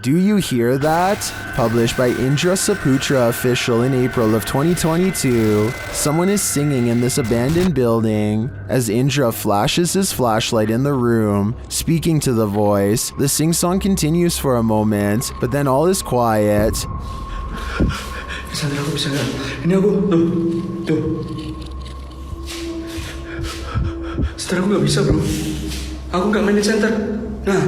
Do you hear that? Published by Indra Saputra Official in April of 2022, someone is singing in this abandoned building. As Indra flashes his flashlight in the room, speaking to the voice, the sing-song continues for a moment, but then all is quiet. Sadar aku bisa nggak? Ini aku, tuh. Sadar aku nggak bisa bro. Aku nggak main di center. Nah,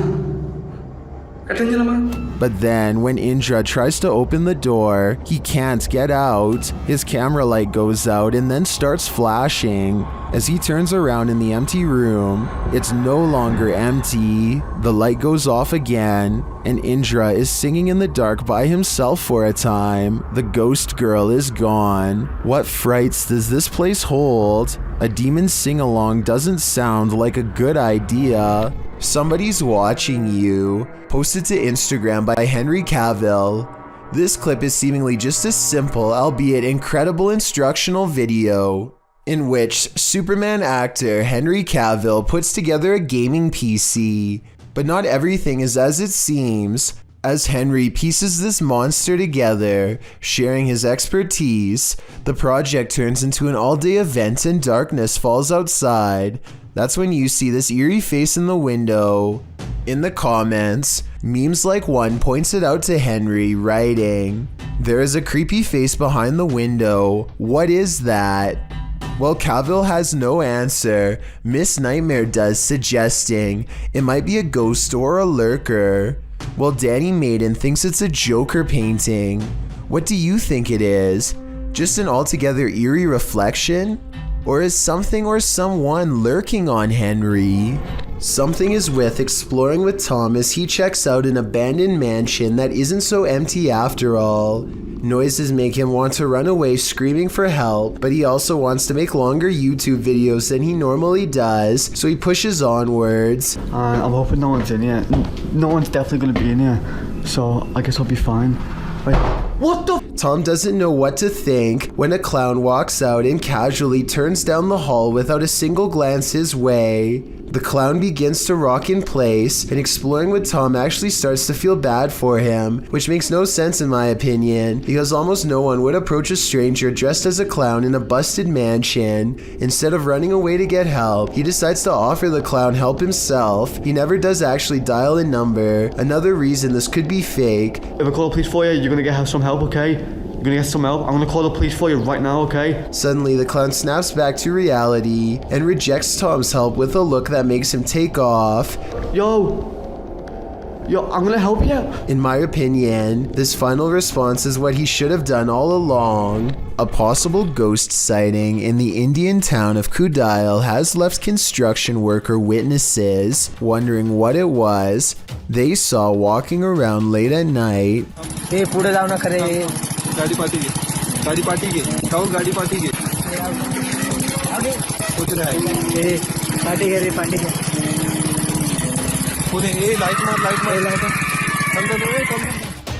katanya lama. But then, when Indra tries to open the door, he can't get out. His camera light goes out and then starts flashing. As he turns around in the empty room, it's no longer empty. The light goes off again, and Indra is singing in the dark by himself for a time. The ghost girl is gone. What frights does this place hold? A demon sing-along doesn't sound like a good idea. Somebody's watching you. Posted to Instagram by Henry Cavill. This clip is seemingly just a simple, albeit incredible instructional video in which Superman actor Henry Cavill puts together a gaming PC. But not everything is as it seems. As Henry pieces this monster together, sharing his expertise, the project turns into an all-day event and darkness falls outside. That's when you see this eerie face in the window. In the comments, memes like one points it out to Henry, writing, "There is a creepy face behind the window. What is that?" Well, Cavill has no answer. Miss Nightmare does, suggesting it might be a ghost or a lurker. Well, Danny Maiden thinks it's a Joker painting. What do you think it is? Just an altogether eerie reflection? Or is something or someone lurking on Henry? Something is with exploring with Tom as he checks out an abandoned mansion that isn't so empty after all. Noises make him want to run away screaming for help, but he also wants to make longer YouTube videos than he normally does, so he pushes onwards. I'm hoping no one's in here. No one's definitely gonna be in here, so I guess I'll be fine. Wait, what the? Tom doesn't know what to think when a clown walks out and casually turns down the hall without a single glance his way. The clown begins to rock in place, and exploring with Tom actually starts to feel bad for him, which makes no sense in my opinion, because almost no one would approach a stranger dressed as a clown in a busted mansion. Instead of running away to get help, he decides to offer the clown help himself. He never does actually dial a number. Another reason this could be fake. If I call the police for you, you're gonna get some help, okay? You're gonna get some help. I'm gonna call the police for you right now, okay? Suddenly, the clown snaps back to reality and rejects Tom's help with a look that makes him take off. Yo, I'm gonna help you. In my opinion, this final response is what he should have done all along. A possible ghost sighting in the Indian town of Kudile has left construction worker witnesses wondering what it was they saw walking around late at night. गाड़ी party की राहुल गाड़ी party की कुछ रहा है party के party के पूरे ये लाइट मार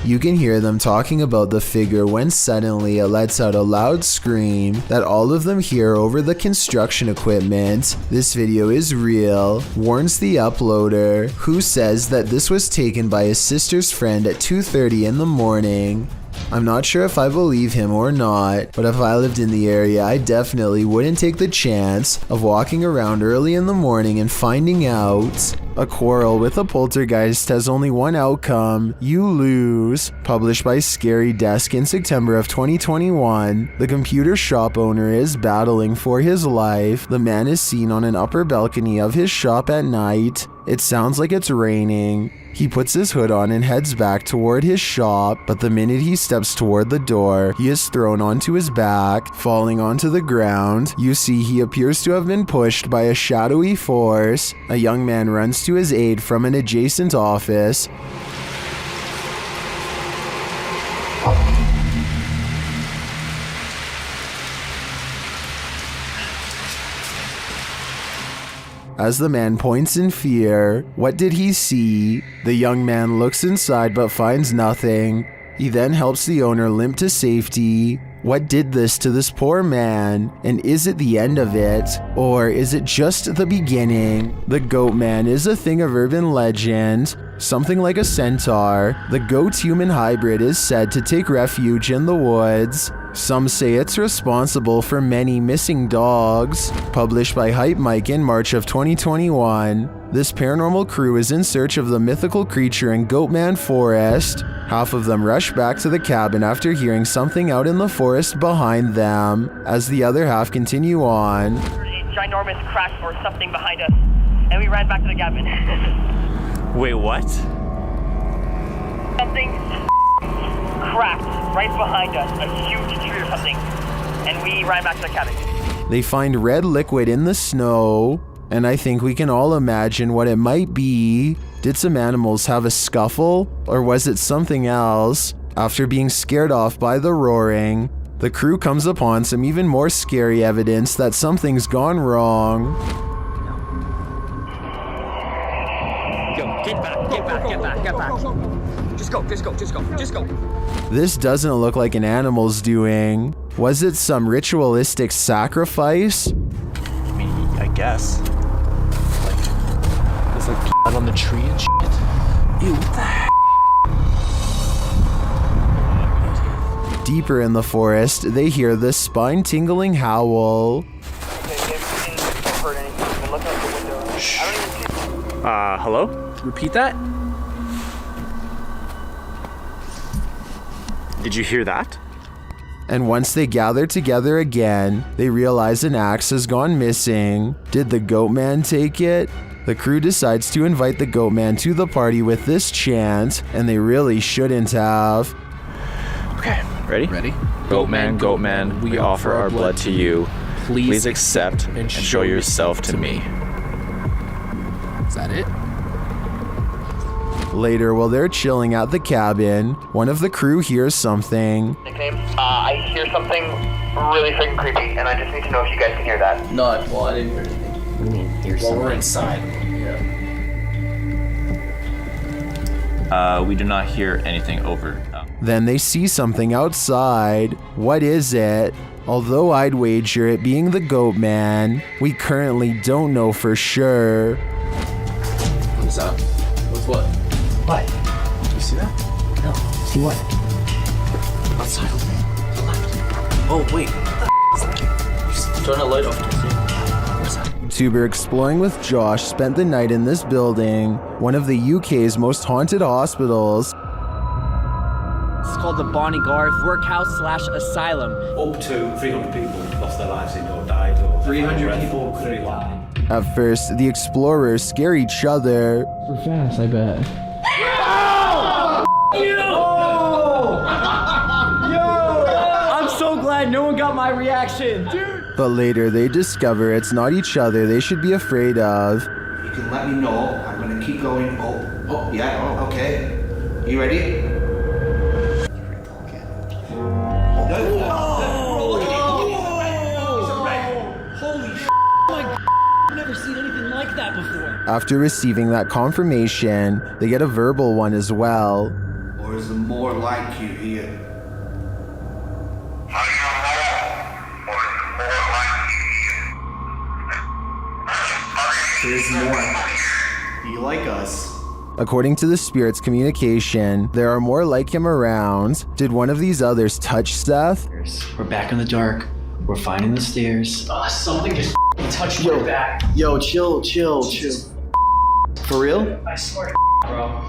You can hear them talking about the figure when suddenly it lets out a loud scream that all of them hear over the construction equipment. This video is real, warns the uploader, who says that this was taken by his sister's friend at 2:30 in the morning. I'm not sure if I believe him or not, but if I lived in the area, I definitely wouldn't take the chance of walking around early in the morning and finding out. A quarrel with a poltergeist has only one outcome: you lose. Published by Scary Desk in September of 2021, the computer shop owner is battling for his life. The man is seen on an upper balcony of his shop at night. It sounds like it's raining. He puts his hood on and heads back toward his shop, but the minute he steps toward the door, he is thrown onto his back, falling onto the ground. You see he appears to have been pushed by a shadowy force. A young man runs to his aid from an adjacent office. As the man points in fear, what did he see? The young man looks inside but finds nothing. He then helps the owner limp to safety. What did this to this poor man? And is it the end of it? Or is it just the beginning? The Goat Man is a thing of urban legend. something like a centaur. The goat-human hybrid is said to take refuge in the woods. Some say it's responsible for many missing dogs. Published by Hype Mike in March of 2021, this paranormal crew is in search of the mythical creature in Goatman Forest. Half of them rush back to the cabin after hearing something out in the forest behind them, as the other half continue on. A ginormous crash or something behind us, and we ran back to the cabin. Wait, what? Something cracked right behind us, a huge tree or something, and we ran back to the cabin. They find red liquid in the snow, and I think we can all imagine what it might be. Did some animals have a scuffle, or was it something else? After being scared off by the roaring, the crew comes upon some even more scary evidence that something's gone wrong. Yo, get back. Just go. This doesn't look like an animal's doing. Was it some ritualistic sacrifice? I mean, I guess. Like, there's like blood on the tree and shit. Ew, what the heck? Deeper in the forest, they hear this spine-tingling howl. Hello? Repeat that? Did you hear that? And once they gather together again, they realize an axe has gone missing. Did the Goatman take it? The crew decides to invite the Goatman to the party with this chant, and they really shouldn't have. Okay, ready? Goatman, we offer our blood to you. Please accept and show yourself to me. Is that it? Later, while they're chilling at the cabin, one of the crew hears something. Nickname? I hear something really freaking creepy, and I just need to know if you guys can hear that. No, well, I didn't hear anything. What do you mean, hear something? We're inside. We do not hear anything, over. Then they see something outside. What is it? Although I'd wager it being the Goatman, we currently don't know for sure. What's up? What's what? What? You see that? No. See what? Outside. To the left. Oh, wait. What the is that? Turn the light off. What's that? Tuber Exploring with Josh spent the night in this building, one of the UK's most haunted hospitals. It's called the Bonnie Garth Workhouse / Asylum. Up to 300 people lost their lives in or died. Or 300 people could have died. At first, the explorers scare each other. We're fast, I bet. I'm so glad no one got my reaction, dude. But later, they discover it's not each other they should be afraid of. You can let me know. I'm gonna keep going. Oh, yeah, okay. You ready? After receiving that confirmation, they get a verbal one as well. Or is there more like you here? There's more. Do you like us? According to the spirit's communication, there are more like him around. Did one of these others touch Seth? We're back in the dark. We're finding the stairs. Something just touched my back. Yo, chill. For real? I swear to bro.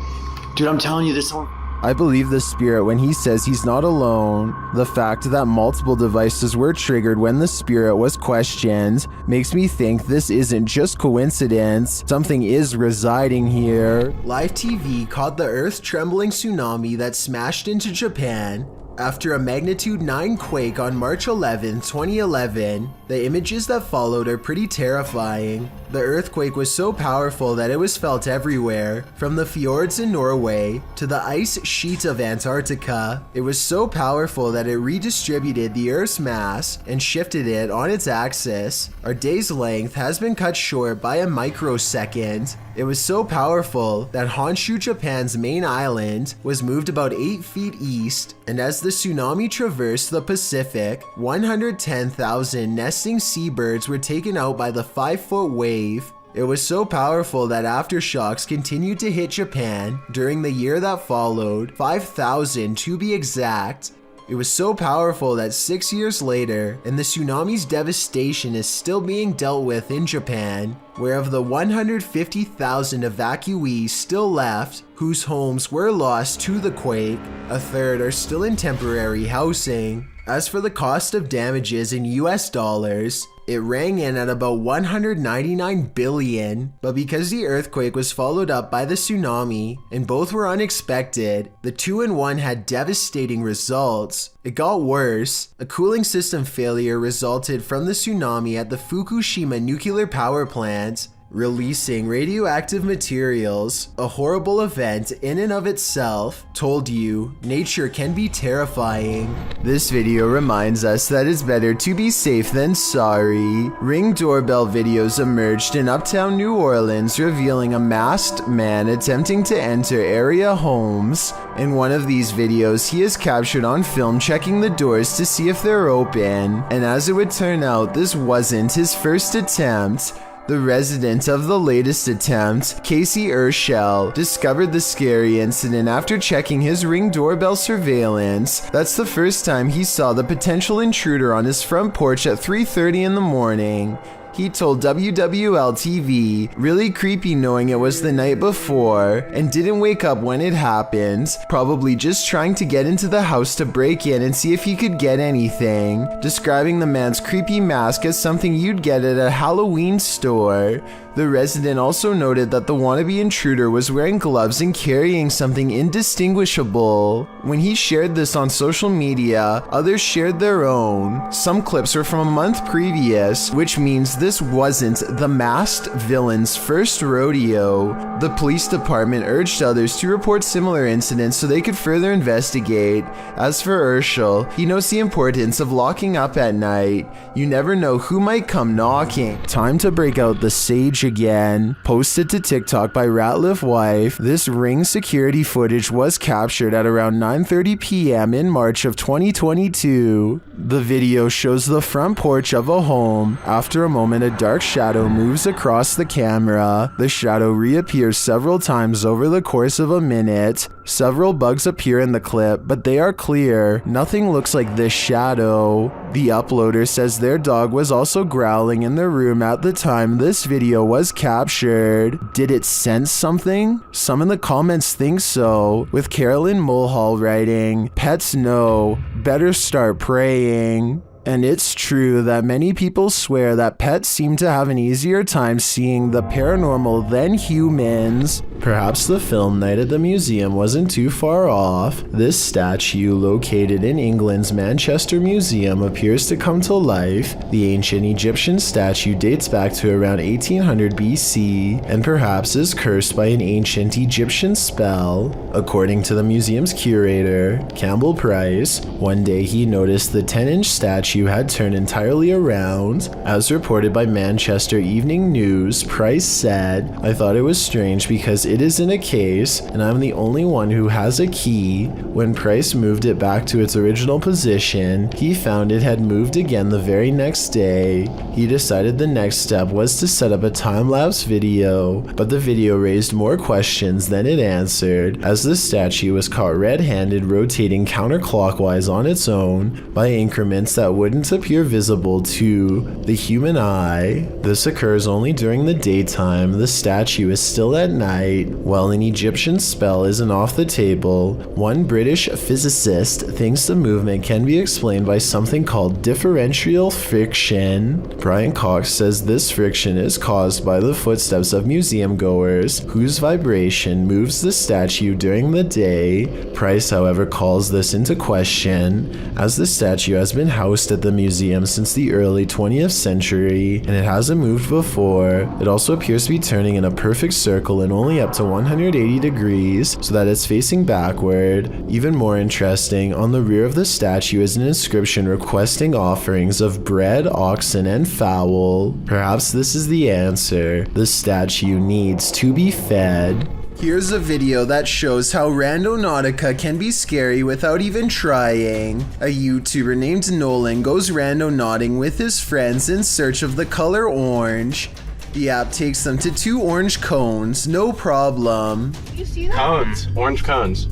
Dude, I'm telling you, this one. I believe the spirit when he says he's not alone. The fact that multiple devices were triggered when the spirit was questioned makes me think this isn't just coincidence. Something is residing here. Live TV caught the earth-trembling tsunami that smashed into Japan. After a magnitude 9 quake on March 11, 2011, the images that followed are pretty terrifying. The earthquake was so powerful that it was felt everywhere, from the fjords in Norway to the ice sheet of Antarctica. It was so powerful that it redistributed the Earth's mass and shifted it on its axis. Our day's length has been cut short by a microsecond. It was so powerful that Honshu, Japan's main island, was moved about 8 feet east, and as the tsunami traversed the Pacific, 110,000 nesting seabirds were taken out by the 5-foot wave. It was so powerful that aftershocks continued to hit Japan during the year that followed, 5,000 to be exact. It was so powerful that 6 years later, and the tsunami's devastation is still being dealt with in Japan, where of the 150,000 evacuees still left, whose homes were lost to the quake, a third are still in temporary housing. As for the cost of damages in US dollars, it rang in at about 199 billion, but because the earthquake was followed up by the tsunami, and both were unexpected, the 2-in-1 had devastating results. It got worse. A cooling system failure resulted from the tsunami at the Fukushima nuclear power plant, releasing radioactive materials. A horrible event in and of itself. Told you, nature can be terrifying. This video reminds us that it's better to be safe than sorry. Ring doorbell videos emerged in uptown New Orleans revealing a masked man attempting to enter area homes. In one of these videos, he is captured on film checking the doors to see if they're open, and as it would turn out, this wasn't his first attempt. The resident of the latest attempt, Casey Urshel, discovered the scary incident after checking his Ring doorbell surveillance. That's the first time he saw the potential intruder on his front porch at 3:30 in the morning. He told WWL-TV, really creepy knowing it was the night before, and didn't wake up when it happened, probably just trying to get into the house to break in and see if he could get anything, describing the man's creepy mask as something you'd get at a Halloween store. The resident also noted that the wannabe intruder was wearing gloves and carrying something indistinguishable. When he shared this on social media, others shared their own. Some clips were from a month previous, which means this wasn't the masked villain's first rodeo. The police department urged others to report similar incidents so they could further investigate. As for Urshel, he knows the importance of locking up at night. You never know who might come knocking. Time to break out the sage again. Posted to TikTok by Ratliff Wife, this Ring security footage was captured at around 9:30 p.m. in March of 2022. The video shows the front porch of a home. After a moment, a dark shadow moves across the camera. The shadow reappears several times over the course of a minute. Several bugs appear in the clip, but they are clear. Nothing looks like this shadow. The uploader says their dog was also growling in the room at the time this video was captured. Did it sense something? Some in the comments think so, with Carolyn Mulhall writing, "Pets know, better start praying." And it's true that many people swear that pets seem to have an easier time seeing the paranormal than humans. Perhaps the film night at the museum wasn't too far off. This statue, located in England's Manchester Museum, appears to come to life. The ancient Egyptian statue dates back to around 1800 BC and perhaps is cursed by an ancient Egyptian spell. According to the museum's curator, Campbell Price, one day he noticed the 10-inch statue had turned entirely around. As reported by Manchester Evening News, Price said, "I thought it was strange because it is in a case and I'm the only one who has a key. When Price moved it back to its original position, he found it had moved again the very next day. He decided the next step was to set up a time-lapse video, but the video raised more questions than it answered, as the statue was caught red-handed rotating counterclockwise on its own by increments that wouldn't appear visible to the human eye. This occurs only during the daytime. The statue is still at night. While an Egyptian spell isn't off the table, one British physicist thinks the movement can be explained by something called differential friction. Brian Cox says this friction is caused by the footsteps of museum goers, whose vibration moves the statue during the day. Price, however, calls this into question, as the statue has been housed at the museum since the early 20th century, and it hasn't moved before. It also appears to be turning in a perfect circle and only up to 180 degrees, so that it's facing backward. Even more interesting, on the rear of the statue is an inscription requesting offerings of bread, oxen, and fowl. Perhaps this is the answer. The statue needs to be fed. Here's a video that shows how Randonautica can be scary without even trying. A YouTuber named Nolan goes randonauting with his friends in search of the color orange. The app takes them to 2 orange cones, no problem. You see that? Cones. Orange cones.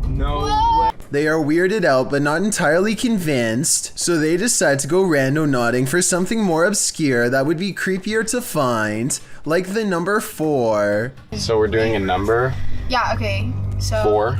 No way. They are weirded out but not entirely convinced, so they decide to go randonauting for something more obscure that would be creepier to find, like the number 4. So we're doing a number? Yeah, okay. So 4.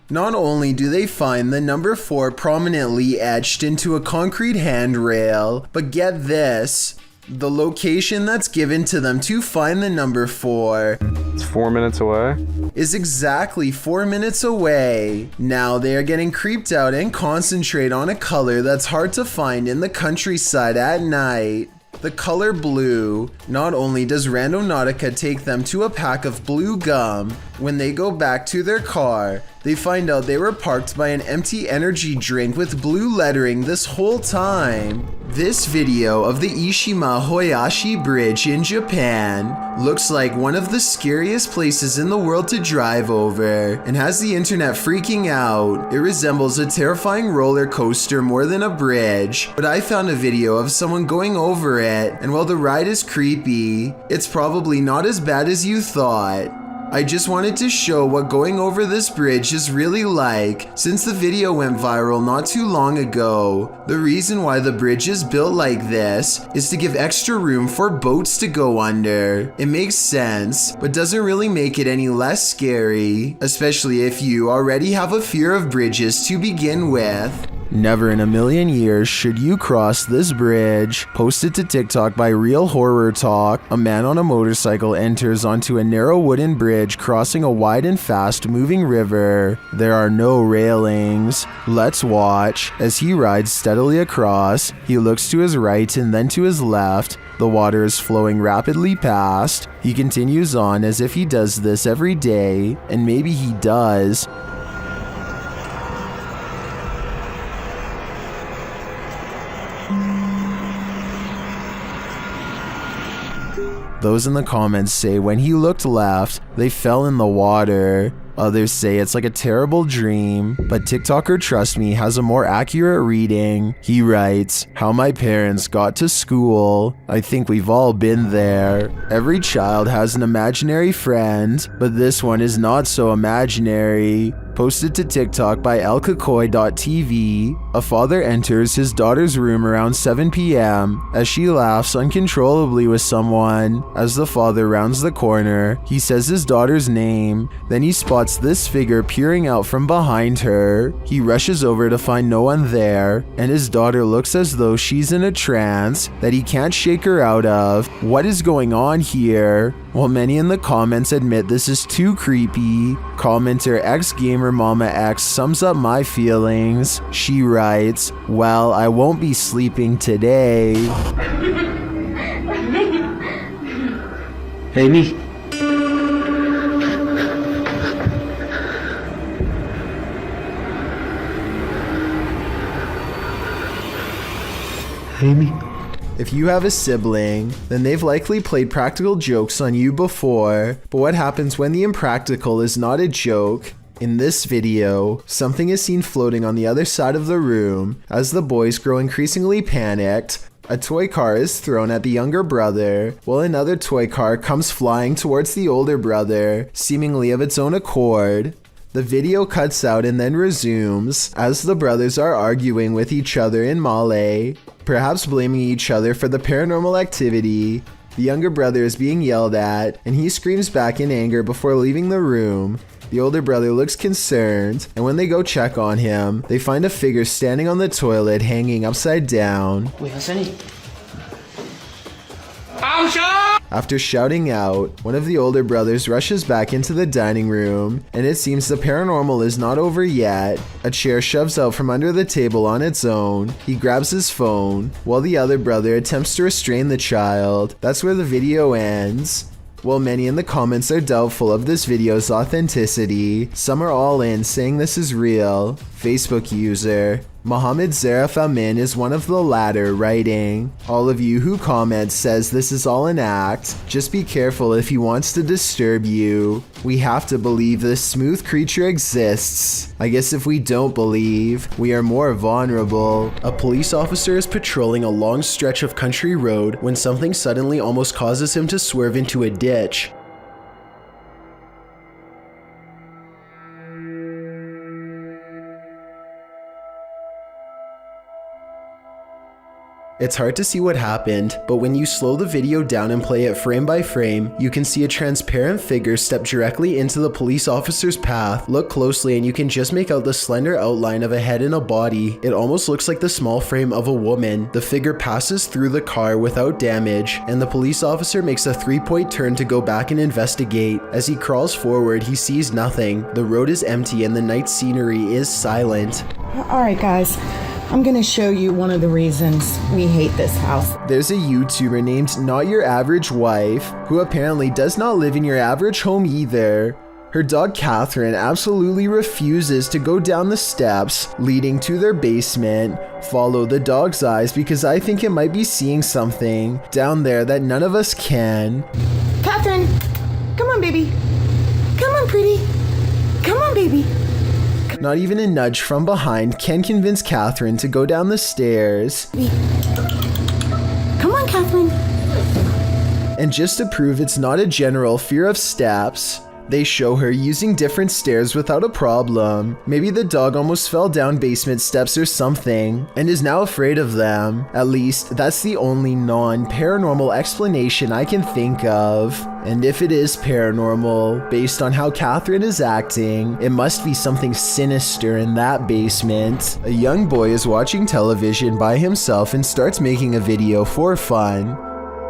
Not only do they find the number 4 prominently etched into a concrete handrail, but get this, the location that's given to them to find the number 4 It's 4 minutes away. is exactly 4 minutes away. Now they are getting creeped out and concentrate on a color that's hard to find in the countryside at night. The color blue. Not only does Randonautica take them to a pack of blue gum, when they go back to their car, they find out they were parked by an empty energy drink with blue lettering this whole time. This video of the Ishima Hoyashi Bridge in Japan looks like one of the scariest places in the world to drive over and has the internet freaking out. It resembles a terrifying roller coaster more than a bridge, but I found a video of someone going over it, and while the ride is creepy, it's probably not as bad as you thought. I just wanted to show what going over this bridge is really like, since the video went viral not too long ago. The reason why the bridge is built like this is to give extra room for boats to go under. It makes sense, but doesn't really make it any less scary, especially if you already have a fear of bridges to begin with. Never in a million years should you cross this bridge. Posted to TikTok by Real Horror Talk, a man on a motorcycle enters onto a narrow wooden bridge crossing a wide and fast moving river. There are no railings. Let's watch. As he rides steadily across, he looks to his right and then to his left. The water is flowing rapidly past. He continues on as if he does this every day, and maybe he does. Those in the comments say when he looked left, they fell in the water. Others say it's like a terrible dream, but TikToker Trust Me has a more accurate reading. He writes, "How my parents got to school. I think we've all been there. Every child has an imaginary friend, but this one is not so imaginary." Posted to TikTok by elkakoi.tv, a father enters his daughter's room around 7 p.m. as she laughs uncontrollably with someone. As the father rounds the corner, he says his daughter's name. Then he spots this figure peering out from behind her. He rushes over to find no one there, and his daughter looks as though she's in a trance that he can't shake her out of. What is going on here? While many in the comments admit this is too creepy, commenter XGamerMamaX sums up my feelings. She writes, "Well, I won't be sleeping today." Hey, me. Hey, me. If you have a sibling, then they've likely played practical jokes on you before, but what happens when the impractical is not a joke? In this video, something is seen floating on the other side of the room. As the boys grow increasingly panicked, a toy car is thrown at the younger brother, while another toy car comes flying towards the older brother, seemingly of its own accord. The video cuts out and then resumes as the brothers are arguing with each other in Malay, perhaps blaming each other for the paranormal activity. The younger brother is being yelled at, and he screams back in anger before leaving the room. The older brother looks concerned, and when they go check on him, they find a figure standing on the toilet hanging upside down. After shouting out, one of the older brothers rushes back into the dining room, and it seems the paranormal is not over yet. A chair shoves out from under the table on its own. He grabs his phone, while the other brother attempts to restrain the child. That's where the video ends. While many in the comments are doubtful of this video's authenticity, some are all in saying this is real. Facebook user, Mohammed Zarif Amin is one of the latter, writing, "All of you who comment says this is all an act. Just be careful if he wants to disturb you. We have to believe this smooth creature exists. I guess if we don't believe, we are more vulnerable." A police officer is patrolling a long stretch of country road when something suddenly almost causes him to swerve into a ditch. It's hard to see what happened, but when you slow the video down and play it frame by frame, you can see a transparent figure step directly into the police officer's path. Look closely and you can just make out the slender outline of a head and a body. It almost looks like the small frame of a woman. The figure passes through the car without damage, and the police officer makes a 3-point turn to go back and investigate. As he crawls forward, he sees nothing. The road is empty and the night scenery is silent. Alright guys, I'm gonna show you one of the reasons we hate this house. There's a YouTuber named Not Your Average Wife, who apparently does not live in your average home either. Her dog Catherine absolutely refuses to go down the steps leading to their basement. Follow the dog's eyes because I think it might be seeing something down there that none of us can. Catherine, come on baby. Come on pretty. Come on baby. Not even a nudge from behind can convince Catherine to go down the stairs. Come on, Catherine. And just to prove it's not a general fear of steps, they show her using different stairs without a problem. Maybe the dog almost fell down basement steps or something and is now afraid of them. At least that's the only non-paranormal explanation I can think of. And if it is paranormal, based on how Catherine is acting, it must be something sinister in that basement. A young boy is watching television by himself and starts making a video for fun.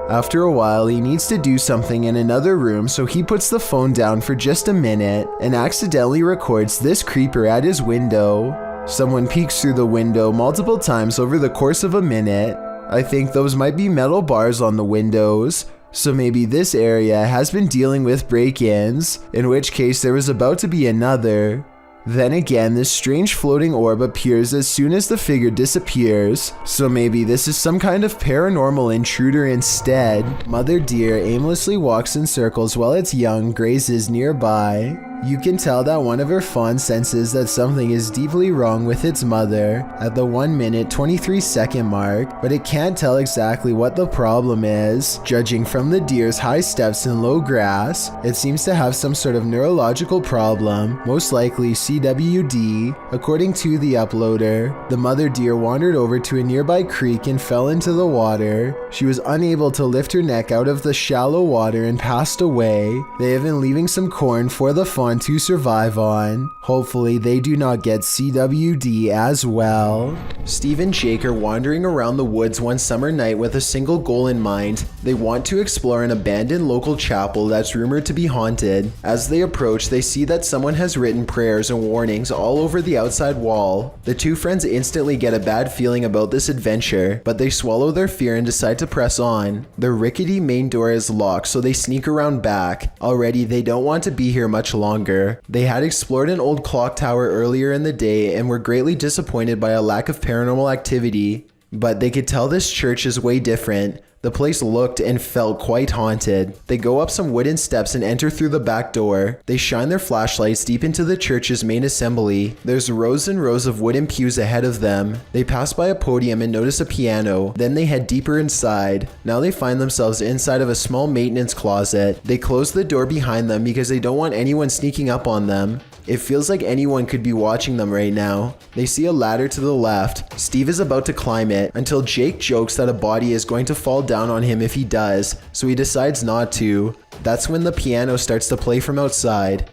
After a while, he needs to do something in another room, so he puts the phone down for just a minute and accidentally records this creeper at his window. Someone peeks through the window multiple times over the course of a minute. I think those might be metal bars on the windows, so maybe this area has been dealing with break-ins, in which case there was about to be another. Then again, this strange floating orb appears as soon as the figure disappears, so maybe this is some kind of paranormal intruder instead. Mother deer aimlessly walks in circles while its young grazes nearby. You can tell that one of her fawn senses that something is deeply wrong with its mother at the 1-minute 23-second mark, but it can't tell exactly what the problem is. Judging from the deer's high steps in low grass, it seems to have some sort of neurological problem, most likely CWD. According to the uploader, the mother deer wandered over to a nearby creek and fell into the water. She was unable to lift her neck out of the shallow water and passed away. They have been leaving some corn for the fawn to survive on. Hopefully they do not get CWD as well. Steve and Jake are wandering around the woods one summer night with a single goal in mind. They want to explore an abandoned local chapel that's rumored to be haunted. As they approach, they see that someone has written prayers and warnings all over the outside wall. The two friends instantly get a bad feeling about this adventure, but they swallow their fear and decide to press on. The rickety main door is locked, so they sneak around back. Already they don't want to be here much longer. They had explored an old clock tower earlier in the day and were greatly disappointed by a lack of paranormal activity. But they could tell this church is way different. The place looked and felt quite haunted. They go up some wooden steps and enter through the back door. They shine their flashlights deep into the church's main assembly. There's rows and rows of wooden pews ahead of them. They pass by a podium and notice a piano. Then they head deeper inside. Now they find themselves inside of a small maintenance closet. They close the door behind them because they don't want anyone sneaking up on them. It feels like anyone could be watching them right now. They see a ladder to the left. Steve is about to climb it until Jake jokes that a body is going to fall down on him if he does, so he decides not to. That's when the piano starts to play from outside.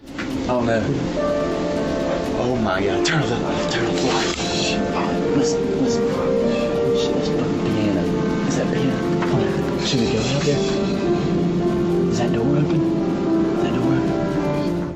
Oh no. Oh my god. Turn off the light. Turn off the light. Listen. Listen, piano. Is that piano? Come on. Should we go out there? Is that door open?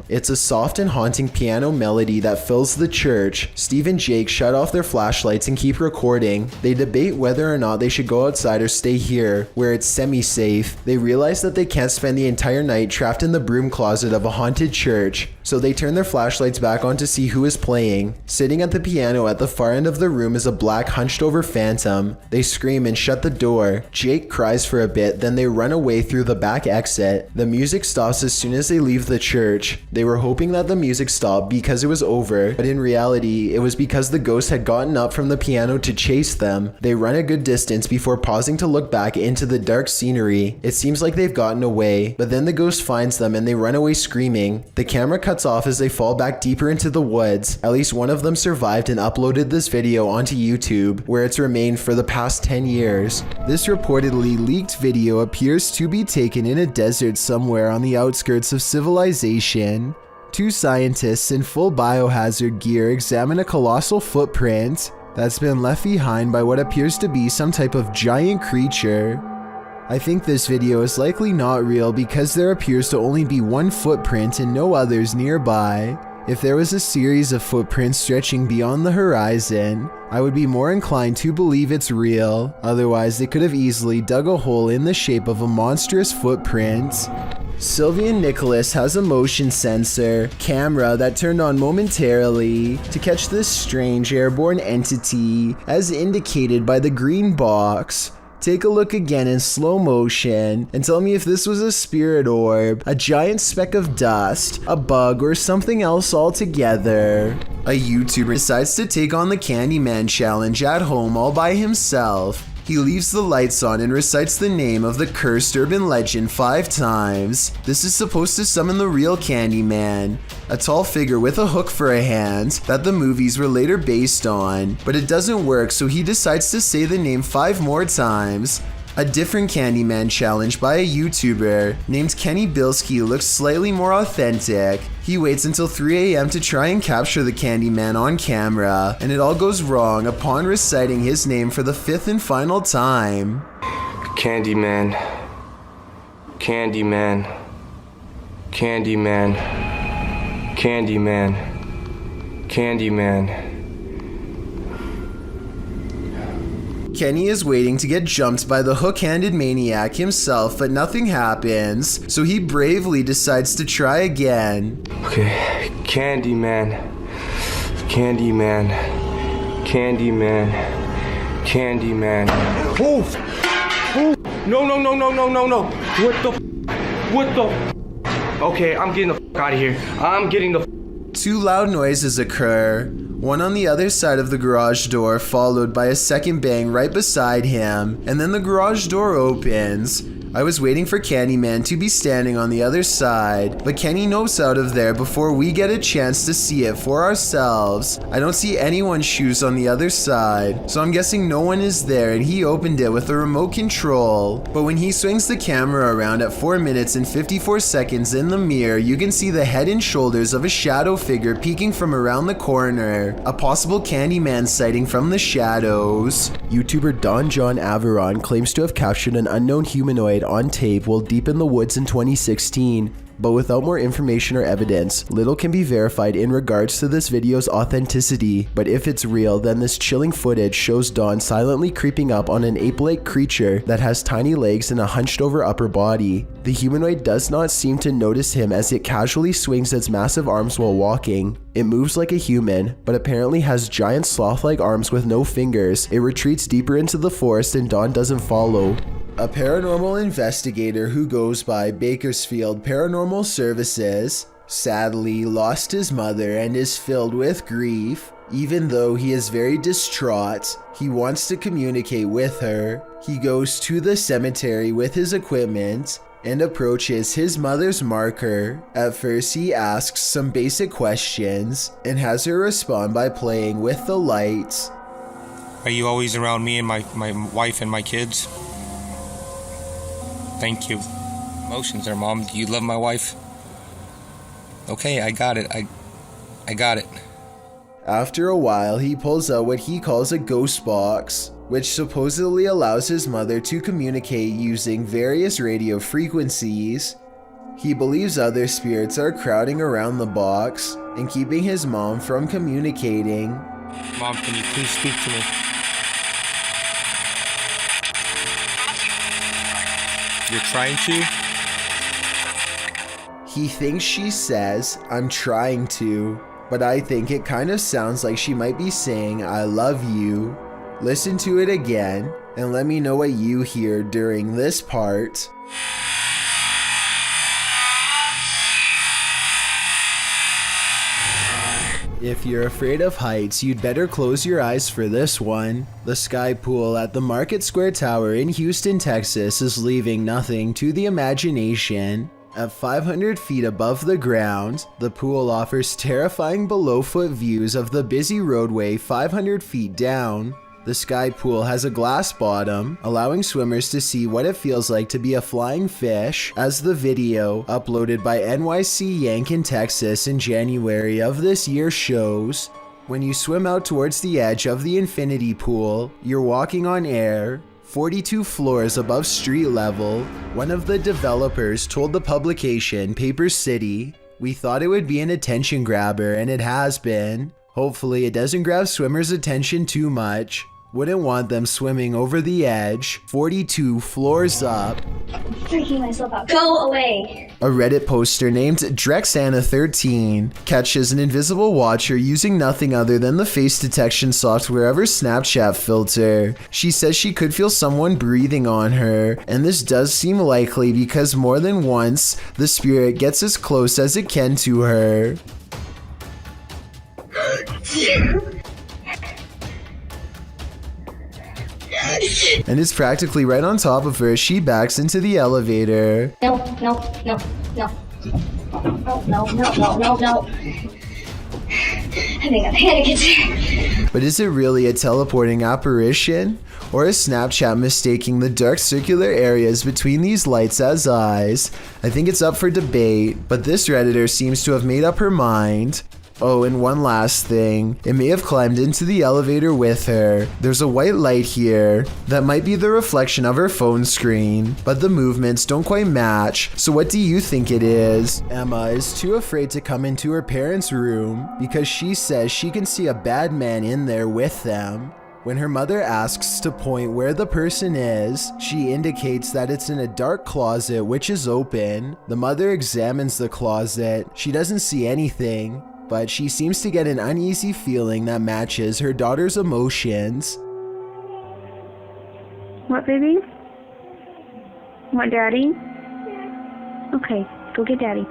It's a soft and haunting piano melody that fills the church. Steve and Jake shut off their flashlights and keep recording. They debate whether or not they should go outside or stay here, where it's semi-safe. They realize that they can't spend the entire night trapped in the broom closet of a haunted church. So they turn their flashlights back on to see who is playing. Sitting at the piano at the far end of the room is a black hunched over phantom. They scream and shut the door. Jake cries for a bit, then they run away through the back exit. The music stops as soon as they leave the church. They were hoping that the music stopped because it was over, but in reality, it was because the ghost had gotten up from the piano to chase them. They run a good distance before pausing to look back into the dark scenery. It seems like they've gotten away, but then the ghost finds them and they run away screaming. The camera cuts off as they fall back deeper into the woods. At least one of them survived and uploaded this video onto YouTube, where it's remained for the past 10 years. This reportedly leaked video appears to be taken in a desert somewhere on the outskirts of civilization. Two scientists in full biohazard gear examine a colossal footprint that's been left behind by what appears to be some type of giant creature. I think this video is likely not real because there appears to only be one footprint and no others nearby. If there was a series of footprints stretching beyond the horizon, I would be more inclined to believe it's real. Otherwise, they could have easily dug a hole in the shape of a monstrous footprint. Sylvian Nicholas has a motion sensor camera that turned on momentarily to catch this strange airborne entity as indicated by the green box. Take a look again in slow motion and tell me if this was a spirit orb, a giant speck of dust, a bug, or something else altogether. A YouTuber decides to take on the Candyman challenge at home all by himself. He leaves the lights on and recites the name of the cursed urban legend 5 times. This is supposed to summon the real Candyman, a tall figure with a hook for a hand that the movies were later based on, but it doesn't work, so he decides to say the name 5 more times. A different Candyman challenge by a YouTuber named Kenny Bilski looks slightly more authentic. He waits until 3 AM to try and capture the Candyman on camera, and it all goes wrong upon reciting his name for the 5th and final time. Candyman. Candyman. Candyman. Candyman. Candyman. Kenny is waiting to get jumped by the hook-handed maniac himself, but nothing happens, so he bravely decides to try again. Okay, Candyman. Candyman. Candyman. Candyman. Oh! Oh! No, no, no, no, no, no, no! What the Okay, I'm getting the out of here. I'm getting the 2 loud noises occur, one on the other side of the garage door followed by a second bang right beside him, and then the garage door opens. I was waiting for Candyman to be standing on the other side, but Kenny nopes out of there before we get a chance to see it for ourselves. I don't see anyone's shoes on the other side, so I'm guessing no one is there and he opened it with a remote control. But when he swings the camera around at 4 minutes and 54 seconds in the mirror, you can see the head and shoulders of a shadow figure peeking from around the corner, a possible Candyman sighting from the shadows. YouTuber Don John Averon claims to have captured an unknown humanoid on tape while deep in the woods in 2016, but without more information or evidence, little can be verified in regards to this video's authenticity. But if it's real, then this chilling footage shows Don silently creeping up on an ape-like creature that has tiny legs and a hunched over upper body. The humanoid does not seem to notice him as it casually swings its massive arms while walking. It moves like a human, but apparently has giant sloth-like arms with no fingers. It retreats deeper into the forest and Don doesn't follow. A paranormal investigator who goes by Bakersfield Paranormal Services sadly lost his mother and is filled with grief. Even though he is very distraught, he wants to communicate with her. He goes to the cemetery with his equipment and approaches his mother's marker. At first, he asks some basic questions and has her respond by playing with the lights. Are you always around me and my wife and my kids? Thank you. Emotions there, Mom. Do you love my wife? Okay, I got it. I got it. After a while, he pulls out what he calls a ghost box, which supposedly allows his mother to communicate using various radio frequencies. He believes other spirits are crowding around the box and keeping his mom from communicating. Mom, can you please speak to me? You're trying to? He thinks she says, "I'm trying to," but I think it kind of sounds like she might be saying, "I love you." Listen to it again and let me know what you hear during this part. If you're afraid of heights, you'd better close your eyes for this one. The sky pool at the Market Square Tower in Houston, Texas is leaving nothing to the imagination. At 500 feet above the ground, the pool offers terrifying below-foot views of the busy roadway 500 feet down. The sky pool has a glass bottom, allowing swimmers to see what it feels like to be a flying fish, as the video, uploaded by NYC Yank in Texas in January of this year shows. When you swim out towards the edge of the infinity pool, you're walking on air, 42 floors above street level. One of the developers told the publication Paper City, "We thought it would be an attention grabber, and it has been. Hopefully it doesn't grab swimmers' attention too much. Wouldn't want them swimming over the edge, 42 floors up." I'm freaking myself out. Go away! A Reddit poster named Drexana13 catches an invisible watcher using nothing other than the face detection software of her Snapchat filter. She says she could feel someone breathing on her, and this does seem likely because more than once, the spirit gets as close as it can to her. And it's practically right on top of her as she backs into the elevator. No. No. No. No. I think a panic attack. But is it really a teleporting apparition? Or is Snapchat mistaking the dark circular areas between these lights as eyes? I think it's up for debate, but this Redditor seems to have made up her mind. Oh, and one last thing. It may have climbed into the elevator with her. There's a white light here that might be the reflection of her phone screen, but the movements don't quite match. So what do you think it is? Emma is too afraid to come into her parents' room because she says she can see a bad man in there with them. When her mother asks to point where the person is, she indicates that it's in a dark closet which is open. The mother examines the closet. She doesn't see anything, but she seems to get an uneasy feeling that matches her daughter's emotions. What, baby? Want daddy? Okay, go get daddy.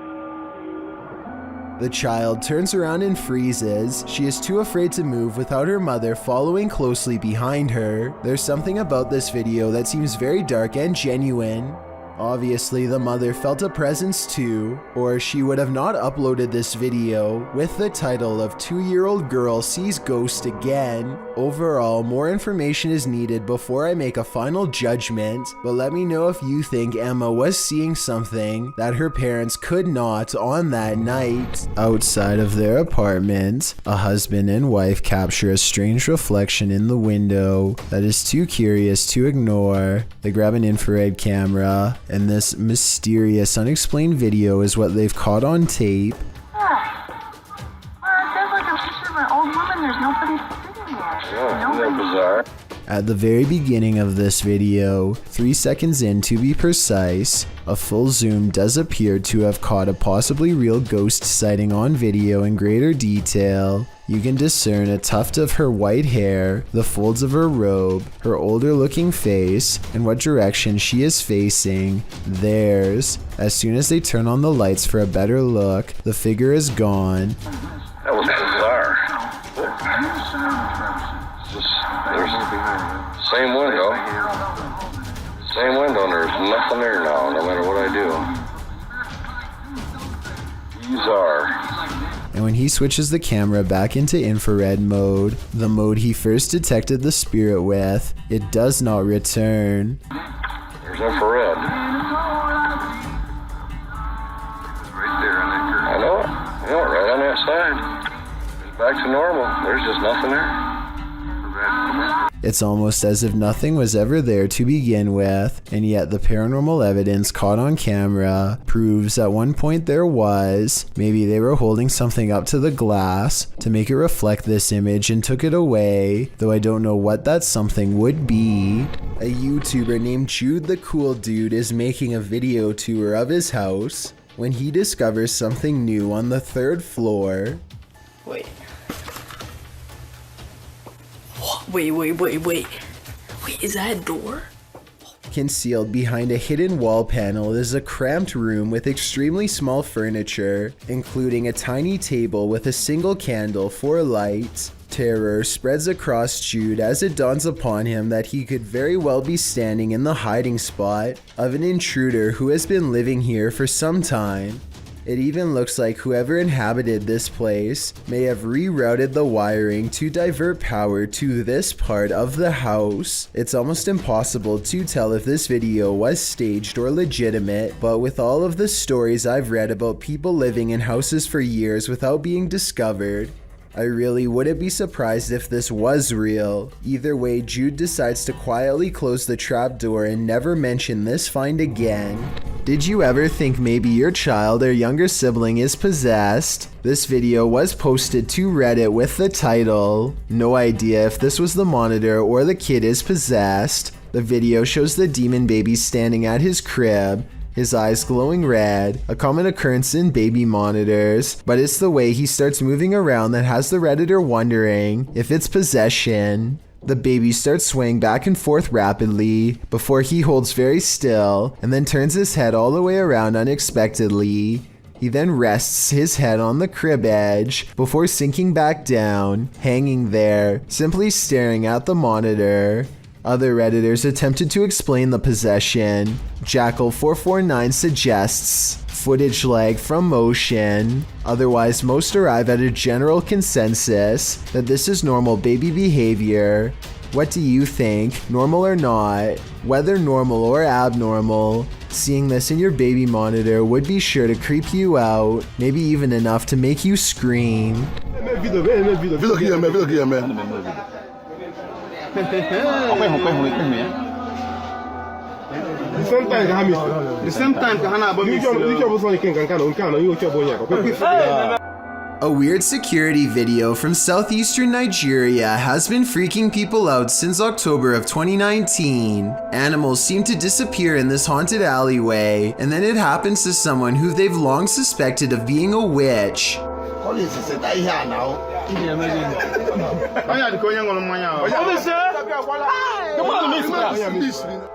The child turns around and freezes. She is too afraid to move without her mother following closely behind her. There's something about this video that seems very dark and genuine. Obviously, the mother felt a presence too, or she would have not uploaded this video with the title of 2-year-old girl sees ghost again. Overall, more information is needed before I make a final judgment, but let me know if you think Emma was seeing something that her parents could not on that night. Outside of their apartment, a husband and wife capture a strange reflection in the window that is too curious to ignore. They grab an infrared camera, and this mysterious, unexplained video is what they've caught on tape. Bizarre. At the very beginning of this video, 3 seconds in to be precise, a full zoom does appear to have caught a possibly real ghost sighting on video in greater detail. You can discern a tuft of her white hair, the folds of her robe, her older looking face, and what direction she is facing, theirs. As soon as they turn on the lights for a better look, the figure is gone. That was bizarre. Same window. Same window, and there's nothing there now, no matter what I do. Bizarre. And when he switches the camera back into infrared mode, the mode he first detected the spirit with, it does not return. There's infrared. Right there on that curve. I know it. I know it, right on that side. It's back to normal. There's just nothing there. It's almost as if nothing was ever there to begin with, and yet the paranormal evidence caught on camera proves at one point there was. Maybe they were holding something up to the glass to make it reflect this image and took it away, though I don't know what that something would be. A YouTuber named Jude the Cool Dude is making a video tour of his house. when he discovers something new on the 3rd floor. Wait. Wait, is that a door? Concealed behind a hidden wall panel is a cramped room with extremely small furniture, including a tiny table with a single candle for light. Terror spreads across Jude as it dawns upon him that he could very well be standing in the hiding spot of an intruder who has been living here for some time. It even looks like whoever inhabited this place may have rerouted the wiring to divert power to this part of the house. It's almost impossible to tell if this video was staged or legitimate, but with all of the stories I've read about people living in houses for years without being discovered, I really wouldn't be surprised if this was real. Either way, Jude decides to quietly close the trapdoor and never mention this find again. Did you ever think maybe your child or younger sibling is possessed? This video was posted to Reddit with the title, "No idea if this was the monitor or the kid is possessed." The video shows the demon baby standing at his crib, his eyes glowing red, a common occurrence in baby monitors, but it's the way he starts moving around that has the Redditor wondering if it's possession. The baby starts swaying back and forth rapidly before he holds very still and then turns his head all the way around unexpectedly. He then rests his head on the crib edge before sinking back down, hanging there, simply staring at the monitor. Other Redditors attempted to explain the possession. Jackal449 suggests footage lag from motion. Otherwise, most arrive at a general consensus that this is normal baby behavior. What do you think, normal or not? Whether normal or abnormal, seeing this in your baby monitor would be sure to creep you out, maybe even enough to make you scream. A weird security video from southeastern Nigeria has been freaking people out since October of 2019. Animals seem to disappear in this haunted alleyway, and then it happens to someone who they've long suspected of being a witch.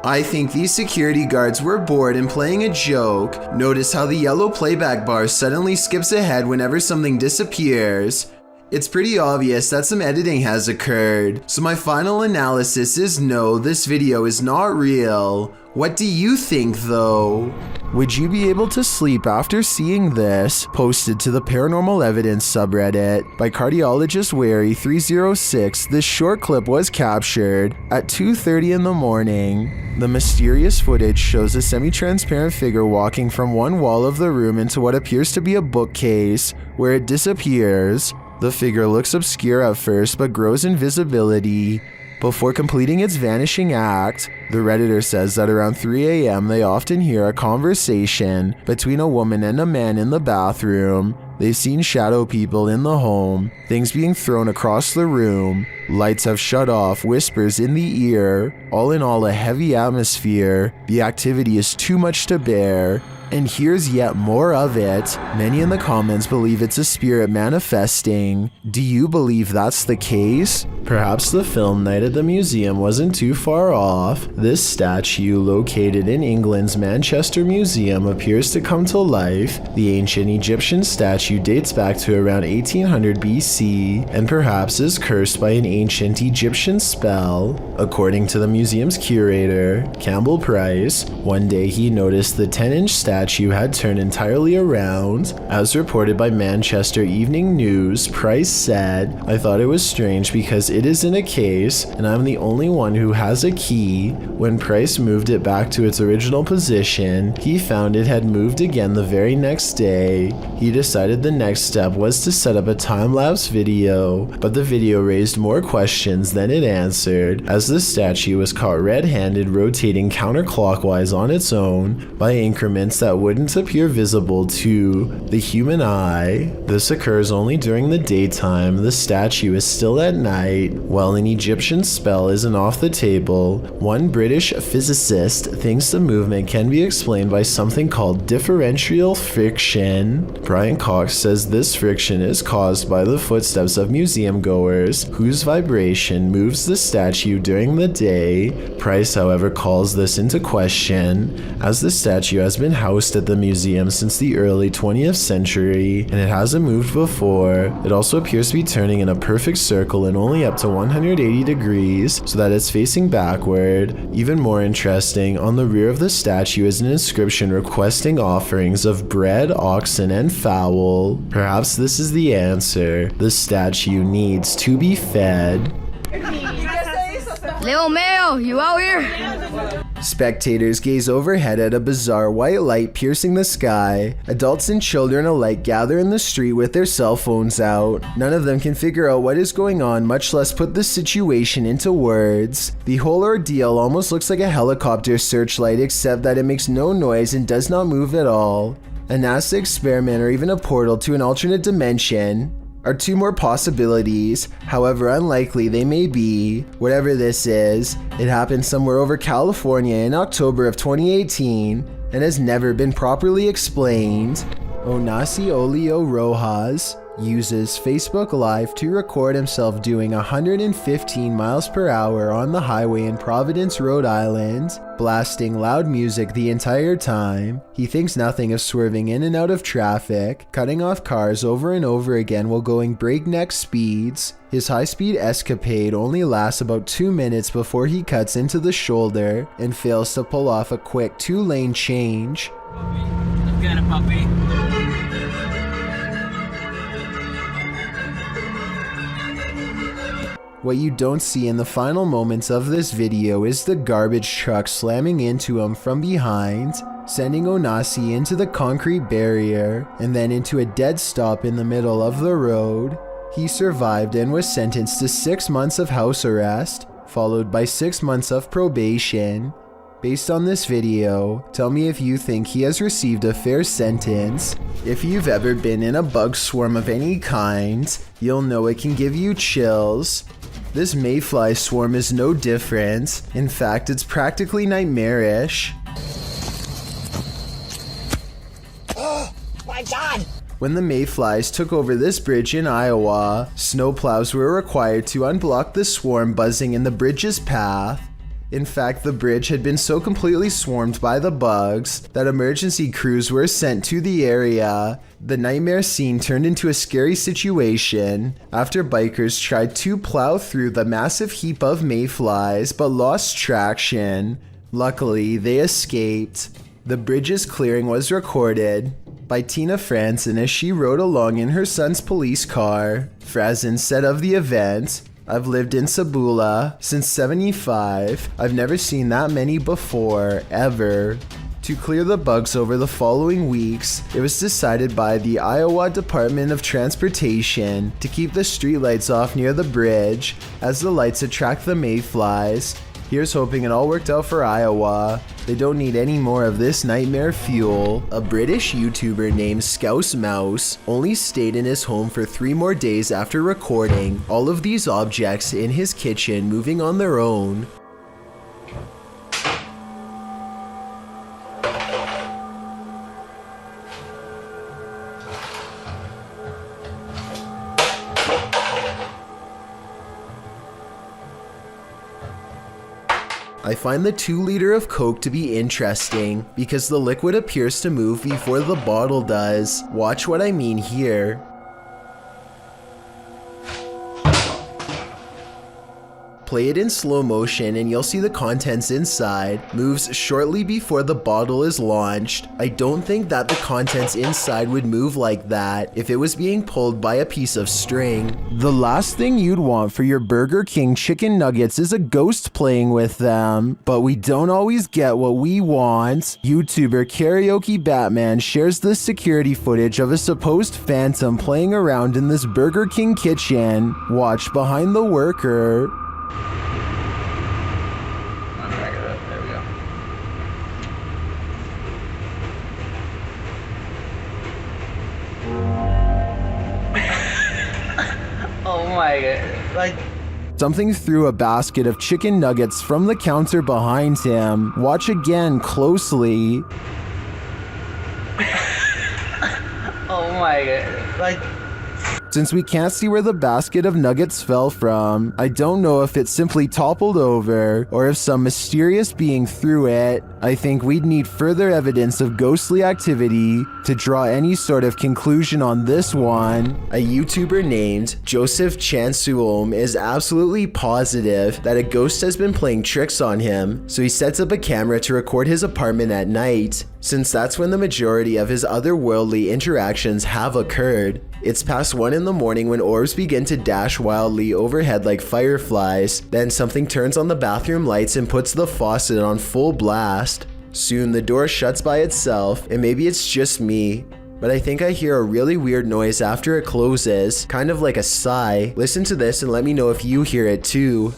I think these security guards were bored and playing a joke. Notice how the yellow playback bar suddenly skips ahead whenever something disappears. It's pretty obvious that some editing has occurred, so my final analysis is no, this video is not real. What do you think though? Would you be able to sleep after seeing this? Posted to the Paranormal Evidence subreddit by cardiologist Wary 306, this short clip was captured at 2:30 in the morning. The mysterious footage shows a semi-transparent figure walking from one wall of the room into what appears to be a bookcase, where it disappears. The figure looks obscure at first but grows in visibility before completing its vanishing act. The Redditor says that around 3 a.m. they often hear a conversation between a woman and a man in the bathroom. They've seen shadow people in the home, things being thrown across the room, lights have shut off, whispers in the ear. All in all, a heavy atmosphere. The activity is too much to bear. And here's yet more of it. Many in the comments believe it's a spirit manifesting. Do you believe that's the case? Perhaps the film Night at the Museum wasn't too far off. This statue, located in England's Manchester Museum, appears to come to life. The ancient Egyptian statue dates back to around 1800 BC and perhaps is cursed by an ancient Egyptian spell. According to the museum's curator, Campbell Price, one day he noticed the 10-inch statue had turned entirely around. As reported by Manchester Evening News, Price said, "I thought it was strange because it is in a case and I'm the only one who has a key. When Price moved it back to its original position, he found it had moved again the very next day. He decided the next step was to set up a time-lapse video, but the video raised more questions than it answered, as the statue was caught red-handed rotating counterclockwise on its own by increments that wouldn't appear visible to the human eye. This occurs only during the daytime. The statue is still at night. right. Well, an Egyptian spell isn't off the table. One British physicist thinks the movement can be explained by something called differential friction. Brian Cox says this friction is caused by the footsteps of museum goers whose vibration moves the statue during the day. Price, however, calls this into question, as the statue has been housed at the museum since the early 20th century and it hasn't moved before. It also appears to be turning in a perfect circle and only up to 180 degrees so that it's facing backward. Even more interesting, on the rear of the statue is an inscription requesting offerings of bread, oxen, and fowl. Perhaps this is the answer. The statue needs to be fed. Leo Mayo, you out here? Spectators gaze overhead at a bizarre white light piercing the sky. Adults and children alike gather in the street with their cell phones out. None of them can figure out what is going on, much less put the situation into words. The whole ordeal almost looks like a helicopter searchlight, except that it makes no noise and does not move at all. A NASA experiment or even a portal to an alternate dimension are two more possibilities, however unlikely they may be. Whatever this is, it happened somewhere over California in October of 2018 and has never been properly explained. Onasio Rojas uses Facebook Live to record himself doing 115 miles per hour on the highway in Providence, Rhode Island, blasting loud music the entire time. He thinks nothing of swerving in and out of traffic, cutting off cars over and over again while going breakneck speeds. His high-speed escapade only lasts about 2 minutes before he cuts into the shoulder and fails to pull off a quick 2-lane change. Let's get it, puppy. What you don't see in the final moments of this video is the garbage truck slamming into him from behind, sending Onasi into the concrete barrier and then into a dead stop in the middle of the road. He survived and was sentenced to 6 months of house arrest, followed by 6 months of probation. Based on this video, tell me if you think he has received a fair sentence. If you've ever been in a bug swarm of any kind, you'll know it can give you chills. This mayfly swarm is no different. In fact, it's practically nightmarish. Oh my god! When the mayflies took over this bridge in Iowa, snowplows were required to unblock the swarm buzzing in the bridge's path. In fact, the bridge had been so completely swarmed by the bugs that emergency crews were sent to the area. The nightmare scene turned into a scary situation after bikers tried to plow through the massive heap of mayflies but lost traction. Luckily, they escaped. The bridge's clearing was recorded by Tina Franzen as she rode along in her son's police car. Franzen said of the event, "I've lived in Sabula since '75. I've never seen that many before, ever." To clear the bugs over the following weeks, it was decided by the Iowa Department of Transportation to keep the streetlights off near the bridge, as the lights attract the mayflies. Here's hoping it all worked out for Iowa. They don't need any more of this nightmare fuel. A British YouTuber named Scouse Mouse only stayed in his home for 3 more days after recording all of these objects in his kitchen moving on their own. I find the 2-liter of Coke to be interesting because the liquid appears to move before the bottle does. Watch what I mean here. Play it in slow motion and you'll see the contents inside moves shortly before the bottle is launched. I don't think that the contents inside would move like that if it was being pulled by a piece of string. The last thing you'd want for your Burger King chicken nuggets is a ghost playing with them, but we don't always get what we want. YouTuber Karaoke Batman shares this security footage of a supposed phantom playing around in this Burger King kitchen. Watch behind the worker. Oh my god, like... Something threw a basket of chicken nuggets from the counter behind him. Watch again closely. Oh my god. Like, Since we can't see where the basket of nuggets fell from, I don't know if it simply toppled over or if some mysterious being threw it. I think we'd need further evidence of ghostly activity to draw any sort of conclusion on this one. A YouTuber named Joseph Chansuom is absolutely positive that a ghost has been playing tricks on him, so he sets up a camera to record his apartment at night, since that's when the majority of his otherworldly interactions have occurred. It's past 1 in the morning when orbs begin to dash wildly overhead like fireflies. Then something turns on the bathroom lights and puts the faucet on full blast. Soon the door shuts by itself, and maybe it's just me, but I think I hear a really weird noise after it closes, kind of like a sigh. Listen to this and let me know if you hear it too.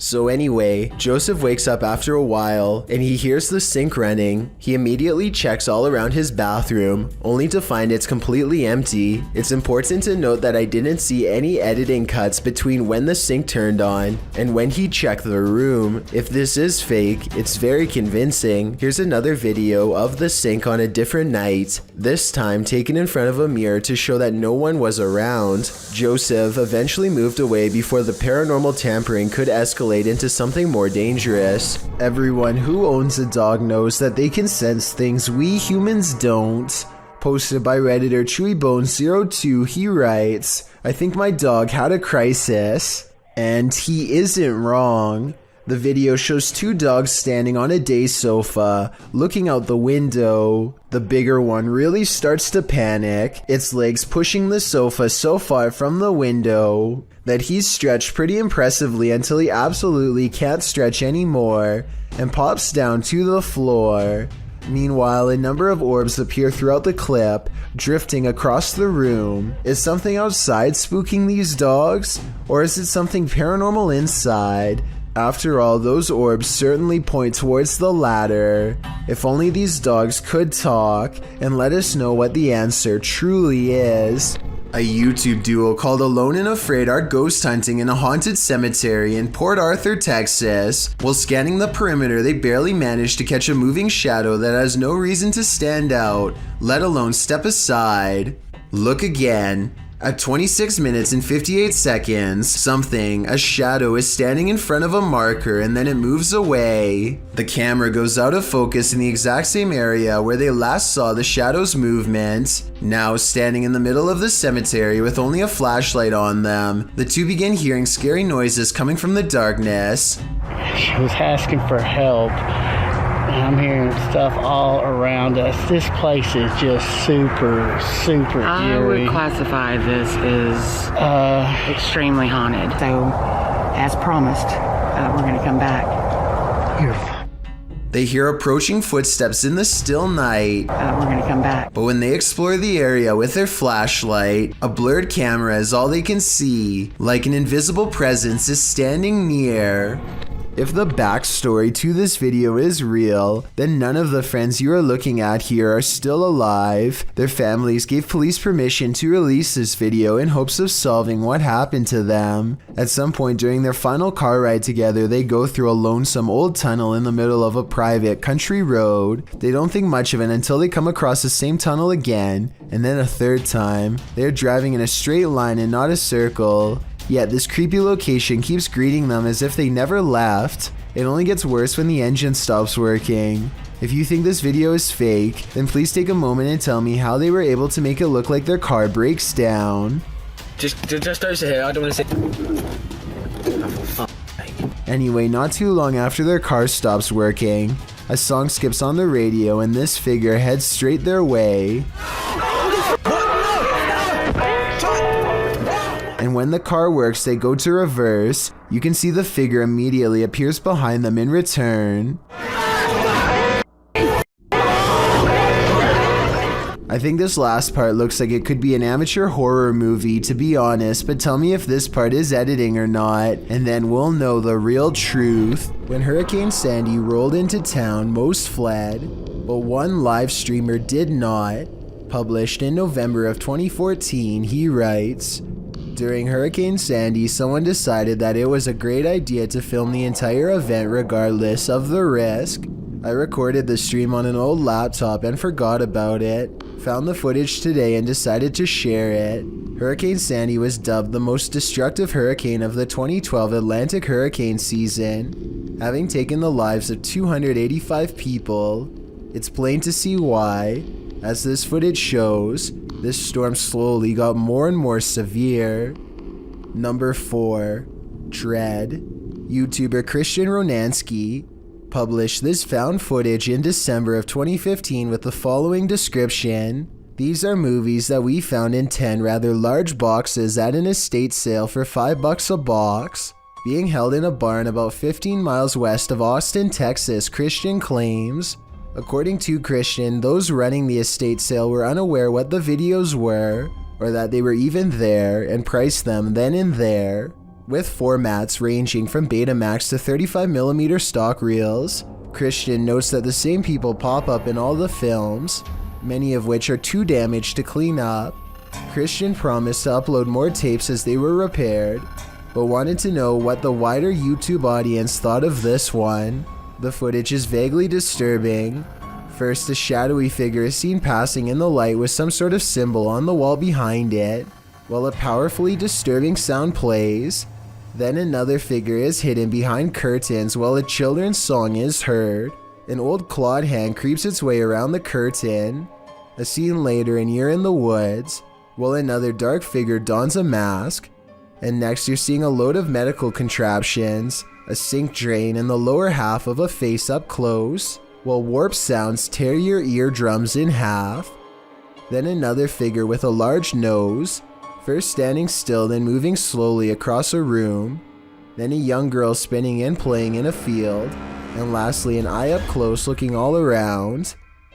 So anyway, Joseph wakes up after a while and he hears the sink running. He immediately checks all around his bathroom, only to find it's completely empty. It's important to note that I didn't see any editing cuts between when the sink turned on and when he checked the room. If this is fake, it's very convincing. Here's another video of the sink on a different night, this time taken in front of a mirror to show that no one was around. Joseph eventually moved away before the paranormal tampering could escalate into something more dangerous. Everyone who owns a dog knows that they can sense things we humans don't. Posted by Redditor ChewyBone02, he writes, "I think my dog had a crisis." And he isn't wrong. The video shows 2 dogs standing on a day sofa, looking out the window. The bigger one really starts to panic, its legs pushing the sofa so far from the window that he's stretched pretty impressively until he absolutely can't stretch anymore and pops down to the floor. Meanwhile, a number of orbs appear throughout the clip, drifting across the room. Is something outside spooking these dogs? Or is it something paranormal inside? After all, those orbs certainly point towards the latter. If only these dogs could talk and let us know what the answer truly is. A YouTube duo called Alone and Afraid are ghost hunting in a haunted cemetery in Port Arthur, Texas. While scanning the perimeter, they barely manage to catch a moving shadow that has no reason to stand out, let alone step aside. Look again. At 26 minutes and 58 seconds, a shadow is standing in front of a marker and then it moves away. The camera goes out of focus in the exact same area where they last saw the shadow's movement. Now standing in the middle of the cemetery with only a flashlight on them, the two begin hearing scary noises coming from the darkness. She was asking for help. I'm hearing stuff all around us. This place is just super eerie. I would classify this as extremely haunted. So, as promised, we're going to come back. They hear approaching footsteps in the still night. We're going to come back. But when they explore the area with their flashlight, a blurred camera is all they can see, like an invisible presence is standing near. If the backstory to this video is real, then none of the friends you are looking at here are still alive. Their families gave police permission to release this video in hopes of solving what happened to them. At some point during their final car ride together, they go through a lonesome old tunnel in the middle of a private country road. They don't think much of it until they come across the same tunnel again, and then a third time. They're driving in a straight line and not a circle. Yet this creepy location keeps greeting them as if they never left. It only gets worse when the engine stops working. If you think this video is fake, then please take a moment and tell me how they were able to make it look like their car breaks down. Just over here, I don't want to say... Anyway, not too long after their car stops working, a song skips on the radio and this figure heads straight their way. And when the car works, they go to reverse. You can see the figure immediately appears behind them in return. I think this last part looks like it could be an amateur horror movie, to be honest, but tell me if this part is editing or not, and then we'll know the real truth. When Hurricane Sandy rolled into town, most fled, but one live streamer did not. Published in November of 2014, he writes, "During Hurricane Sandy, someone decided that it was a great idea to film the entire event regardless of the risk. I recorded the stream on an old laptop and forgot about it. Found the footage today and decided to share it. Hurricane Sandy was dubbed the most destructive hurricane of the 2012 Atlantic hurricane season, having taken the lives of 285 people. It's plain to see why. As this footage shows, this storm slowly got more and more severe." Number 4. Dread. YouTuber Christian Ronansky published this found footage in December of 2015 with the following description. "These are movies that we found in 10 rather large boxes at an estate sale for $5 a box, being held in a barn about 15 miles west of Austin, Texas," Christian claims. According to Christian, those running the estate sale were unaware what the videos were, or that they were even there, and priced them then and there. With formats ranging from Betamax to 35mm stock reels, Christian notes that the same people pop up in all the films, many of which are too damaged to clean up. Christian promised to upload more tapes as they were repaired, but wanted to know what the wider YouTube audience thought of this one. The footage is vaguely disturbing. First, a shadowy figure is seen passing in the light with some sort of symbol on the wall behind it, while a powerfully disturbing sound plays. Then another figure is hidden behind curtains while a children's song is heard. An old clawed hand creeps its way around the curtain. A scene later, and you're in the woods, while another dark figure dons a mask. And next you're seeing a load of medical contraptions, a sink drain, and the lower half of a face up close, while warp sounds tear your eardrums in half. Then another figure with a large nose, first standing still then moving slowly across a room, then a young girl spinning and playing in a field, and lastly an eye up close looking all around.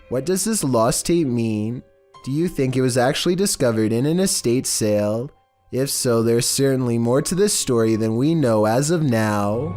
What does this lost tape mean? Do you think it was actually discovered in an estate sale? If so, there's certainly more to this story than we know as of now.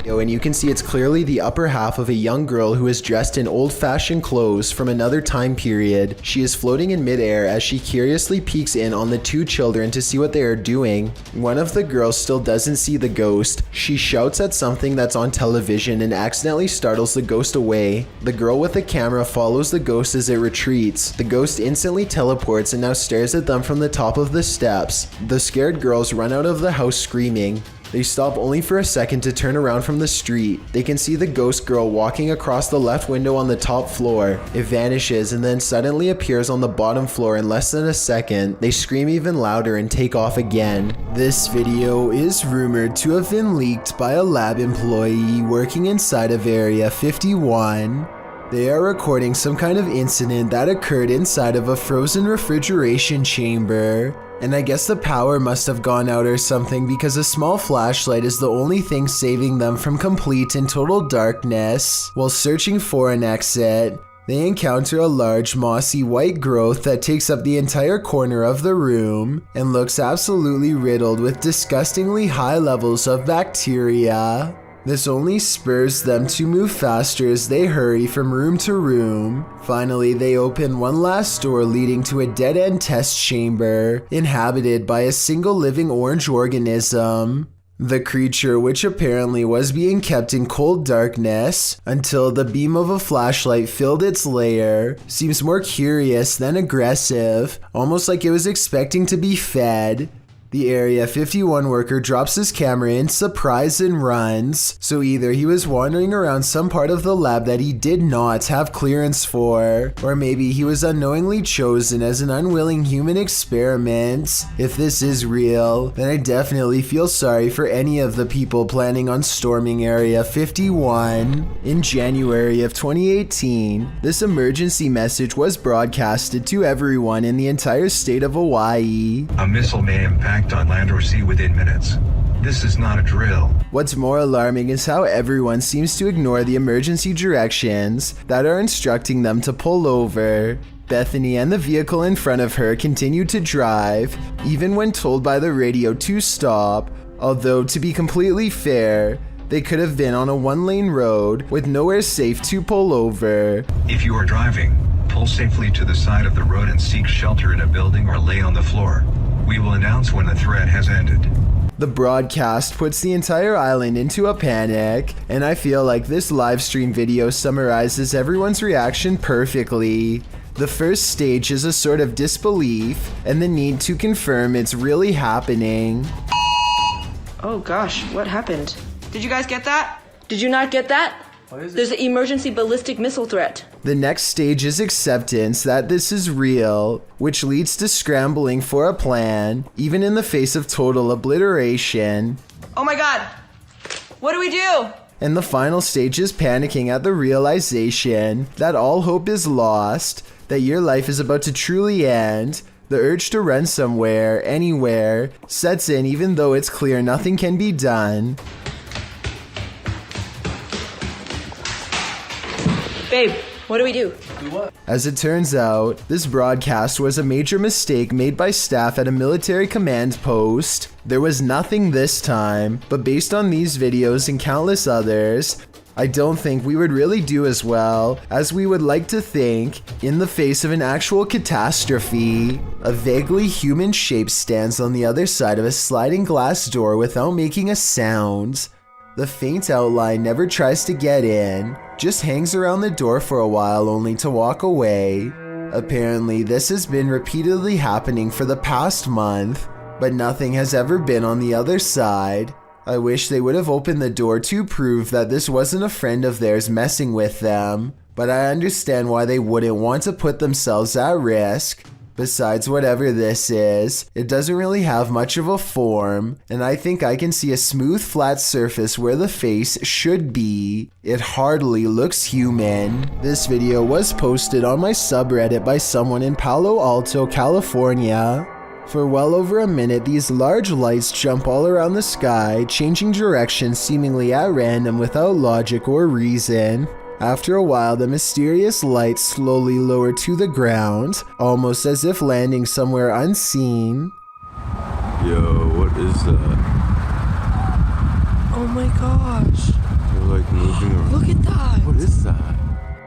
And you can see it's clearly the upper half of a young girl who is dressed in old-fashioned clothes from another time period. She is floating in midair as she curiously peeks in on the two children to see what they are doing. One of the girls still doesn't see the ghost. She shouts at something that's on television and accidentally startles the ghost away. The girl with the camera follows the ghost as it retreats. The ghost instantly teleports and now stares at them from the top of the steps. The scared girls run out of the house screaming. They stop only for a second to turn around from the street. They can see the ghost girl walking across the left window on the top floor. It vanishes and then suddenly appears on the bottom floor in less than a second. They scream even louder and take off again. This video is rumored to have been leaked by a lab employee working inside of Area 51. They are recording some kind of incident that occurred inside of a frozen refrigeration chamber. And I guess the power must have gone out or something because a small flashlight is the only thing saving them from complete and total darkness. While searching for an exit, they encounter a large mossy white growth that takes up the entire corner of the room and looks absolutely riddled with disgustingly high levels of bacteria. This only spurs them to move faster as they hurry from room to room. Finally, they open one last door leading to a dead-end test chamber, inhabited by a single living orange organism. The creature, which apparently was being kept in cold darkness until the beam of a flashlight filled its lair, seems more curious than aggressive, almost like it was expecting to be fed. The Area 51 worker drops his camera in surprise and runs, so either he was wandering around some part of the lab that he did not have clearance for, or maybe he was unknowingly chosen as an unwilling human experiment. If this is real, then I definitely feel sorry for any of the people planning on storming Area 51. In January of 2018, this emergency message was broadcasted to everyone in the entire state of Hawaii. A missile may impact on land or sea within minutes. This is not a drill. What's more alarming is how everyone seems to ignore the emergency directions that are instructing them to pull over. Bethany and the vehicle in front of her continue to drive, even when told by the radio to stop, although to be completely fair, they could have been on a one-lane road with nowhere safe to pull over. If you are driving, Pull safely to the side of the road and seek shelter in a building or lay on the floor. We will announce when the threat has ended. The broadcast puts the entire island into a panic, and I feel like this live stream video summarizes everyone's reaction perfectly. The first stage is a sort of disbelief and the need to confirm it's really happening. Oh gosh, what happened? Did you guys get that? Did you not get that? What is it? There's an emergency ballistic missile threat. The next stage is acceptance that this is real, which leads to scrambling for a plan, even in the face of total obliteration. Oh my god! What do we do? And the final stage is panicking at the realization that all hope is lost, that your life is about to truly end. The urge to run somewhere, anywhere, sets in even though it's clear nothing can be done. Babe, what do we do? Do what? As it turns out, this broadcast was a major mistake made by staff at a military command post. There was nothing this time, but based on these videos and countless others, I don't think we would really do as well as we would like to think in the face of an actual catastrophe. A vaguely human shape stands on the other side of a sliding glass door without making a sound. The faint outline never tries to get in, just hangs around the door for a while only to walk away. Apparently, this has been repeatedly happening for the past month, but nothing has ever been on the other side. I wish they would have opened the door to prove that this wasn't a friend of theirs messing with them, but I understand why they wouldn't want to put themselves at risk. Besides, whatever this is, it doesn't really have much of a form, and I think I can see a smooth flat surface where the face should be. It hardly looks human. This video was posted on my subreddit by someone in Palo Alto, California. For well over a minute, these large lights jump all around the sky, changing direction seemingly at random without logic or reason. After a while, the mysterious lights slowly lower to the ground, almost as if landing somewhere unseen. Yo, what is that? Oh my gosh. They're like moving around. Look at that. What is that?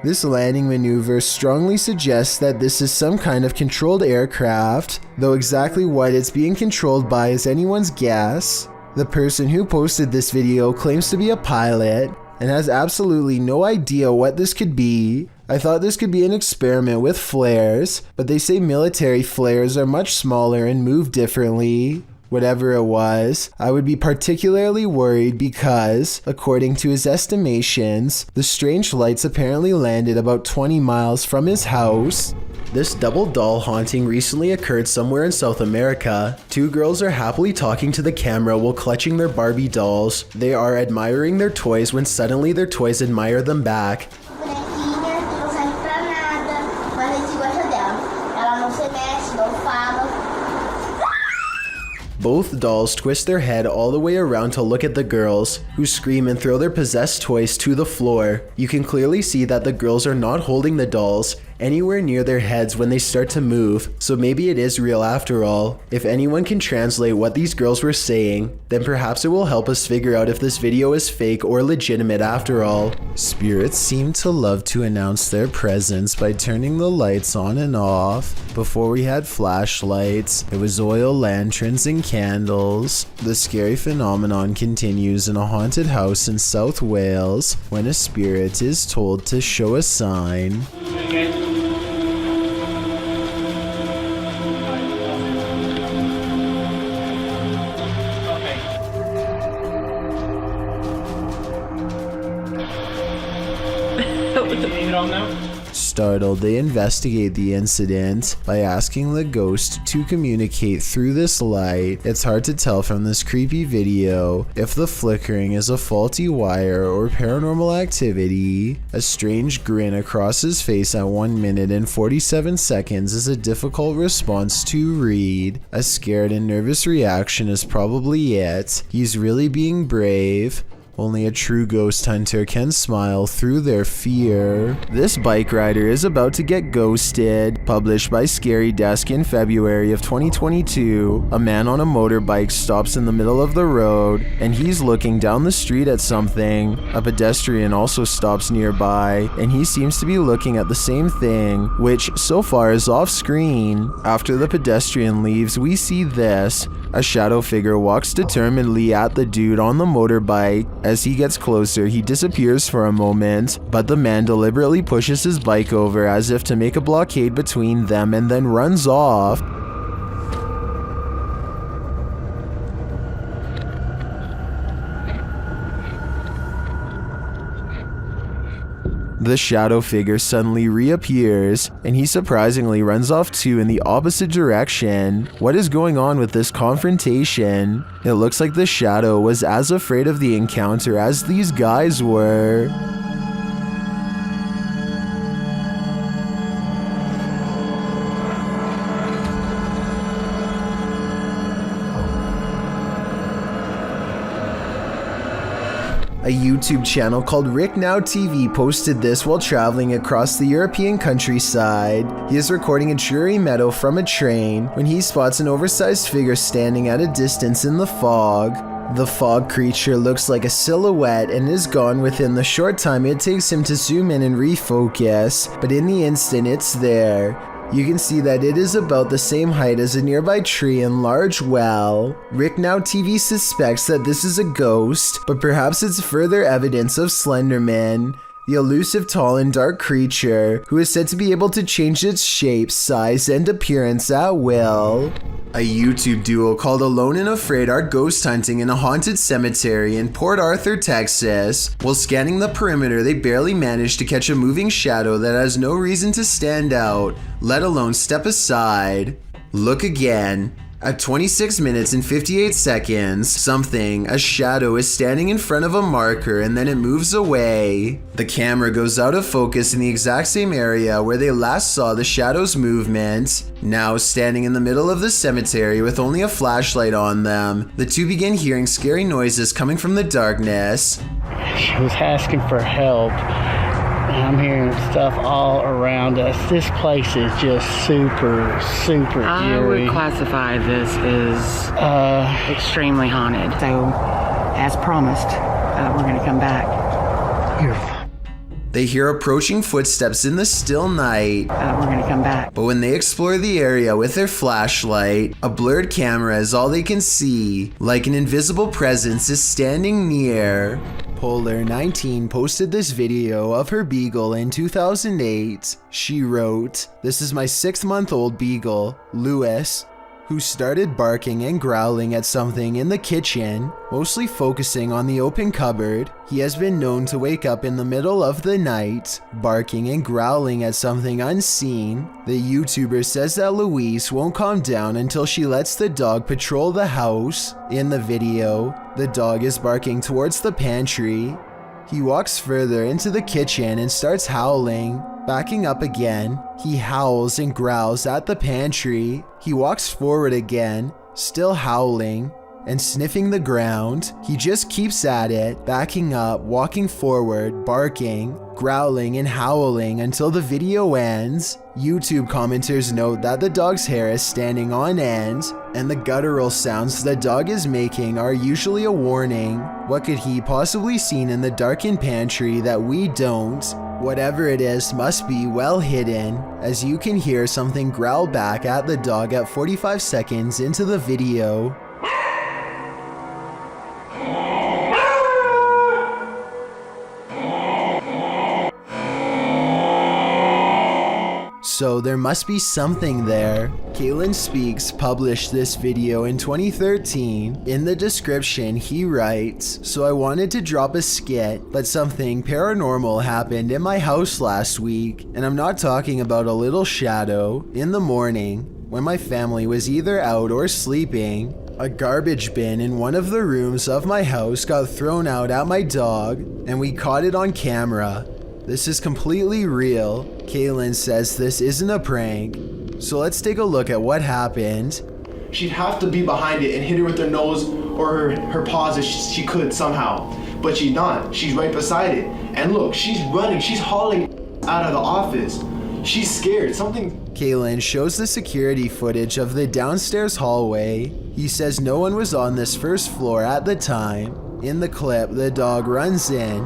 This landing maneuver strongly suggests that this is some kind of controlled aircraft, though exactly what it's being controlled by is anyone's guess. The person who posted this video claims to be a pilot, and has absolutely no idea what this could be. I thought this could be an experiment with flares, but they say military flares are much smaller and move differently. Whatever it was, I would be particularly worried because, according to his estimations, the strange lights apparently landed about 20 miles from his house. This double doll haunting recently occurred somewhere in South America. Two girls are happily talking to the camera while clutching their Barbie dolls. They are admiring their toys when suddenly their toys admire them back. Both dolls twist their head all the way around to look at the girls, who scream and throw their possessed toys to the floor. You can clearly see that the girls are not holding the dolls anywhere near their heads when they start to move, so maybe it is real after all. If anyone can translate what these girls were saying, then perhaps it will help us figure out if this video is fake or legitimate after all. Spirits seem to love to announce their presence by turning the lights on and off. Before we had flashlights, it was oil lanterns and candles. The scary phenomenon continues in a haunted house in South Wales when a spirit is told to show a sign. Startled, they investigate the incident by asking the ghost to communicate through this light. It's hard to tell from this creepy video if the flickering is a faulty wire or paranormal activity. A strange grin across his face at 1 minute and 47 seconds is a difficult response to read. A scared and nervous reaction is probably it. He's really being brave. Only a true ghost hunter can smile through their fear. This bike rider is about to get ghosted. Published by Scary Desk in February of 2022, a man on a motorbike stops in the middle of the road and he's looking down the street at something. A pedestrian also stops nearby and he seems to be looking at the same thing, which so far is off screen. After the pedestrian leaves, we see this. A shadow figure walks determinedly at the dude on the motorbike. As he gets closer, he disappears for a moment, but the man deliberately pushes his bike over as if to make a blockade between them and then runs off. The shadow figure suddenly reappears, and he surprisingly runs off too in the opposite direction. What is going on with this confrontation? It looks like the shadow was as afraid of the encounter as these guys were. A YouTube channel called Rick Now TV posted this while traveling across the European countryside. He is recording a dreary meadow from a train when he spots an oversized figure standing at a distance in the fog. The fog creature looks like a silhouette and is gone within the short time it takes him to zoom in and refocus, but in the instant it's there. You can see that it is about the same height as a nearby tree and large well. Rick Now TV suspects that this is a ghost, but perhaps it's further evidence of Slenderman, the elusive tall and dark creature who is said to be able to change its shape, size, and appearance at will. A YouTube duo called Alone and Afraid are ghost hunting in a haunted cemetery in Port Arthur, Texas. While scanning the perimeter, they barely manage to catch a moving shadow that has no reason to stand out, let alone step aside. Look again. At 26 minutes and 58 seconds, a shadow is standing in front of a marker and then it moves away. The camera goes out of focus in the exact same area where they last saw the shadow's movement. Now standing in the middle of the cemetery with only a flashlight on them, the two begin hearing scary noises coming from the darkness. She was asking for help. I'm hearing stuff all around us. This place is just super eerie. I would classify this as extremely haunted. So, as promised, we're going to come back. They hear approaching footsteps in the still night. We're going to come back. But when they explore the area with their flashlight, a blurred camera is all they can see, like an invisible presence is standing near. Polar19 posted this video of her beagle in 2008. She wrote, "This is my 6-month-old beagle, Lewis, who started barking and growling at something in the kitchen, mostly focusing on the open cupboard. He has been known to wake up in the middle of the night, barking and growling at something unseen. The YouTuber says that Louise won't calm down until she lets the dog patrol the house. In the video, the dog is barking towards the pantry. He walks further into the kitchen and starts howling. Backing up again, he howls and growls at the pantry. He walks forward again, still howling and sniffing the ground. He just keeps at it, backing up, walking forward, barking, growling and howling until the video ends. YouTube commenters note that the dog's hair is standing on end, and the guttural sounds the dog is making are usually a warning. What could he possibly seen in the darkened pantry that we don't? Whatever it is must be well hidden, as you can hear something growl back at the dog at 45 seconds into the video." So there must be something there. Kalen Speaks published this video in 2013. In the description, he writes, "So I wanted to drop a skit, but something paranormal happened in my house last week, and I'm not talking about a little shadow. In the morning, when my family was either out or sleeping, a garbage bin in one of the rooms of my house got thrown out at my dog, and we caught it on camera. This is completely real. Kaylin says this isn't a prank. So let's take a look at what happened." She'd have to be behind it and hit her with her nose or her paws if she could somehow. but she's not. She's right beside it. And look, she's running. She's hauling out of the office. She's scared. Something... Kaylin shows the security footage of the downstairs hallway. He says no one was on this first floor at the time. In the clip, the dog runs in,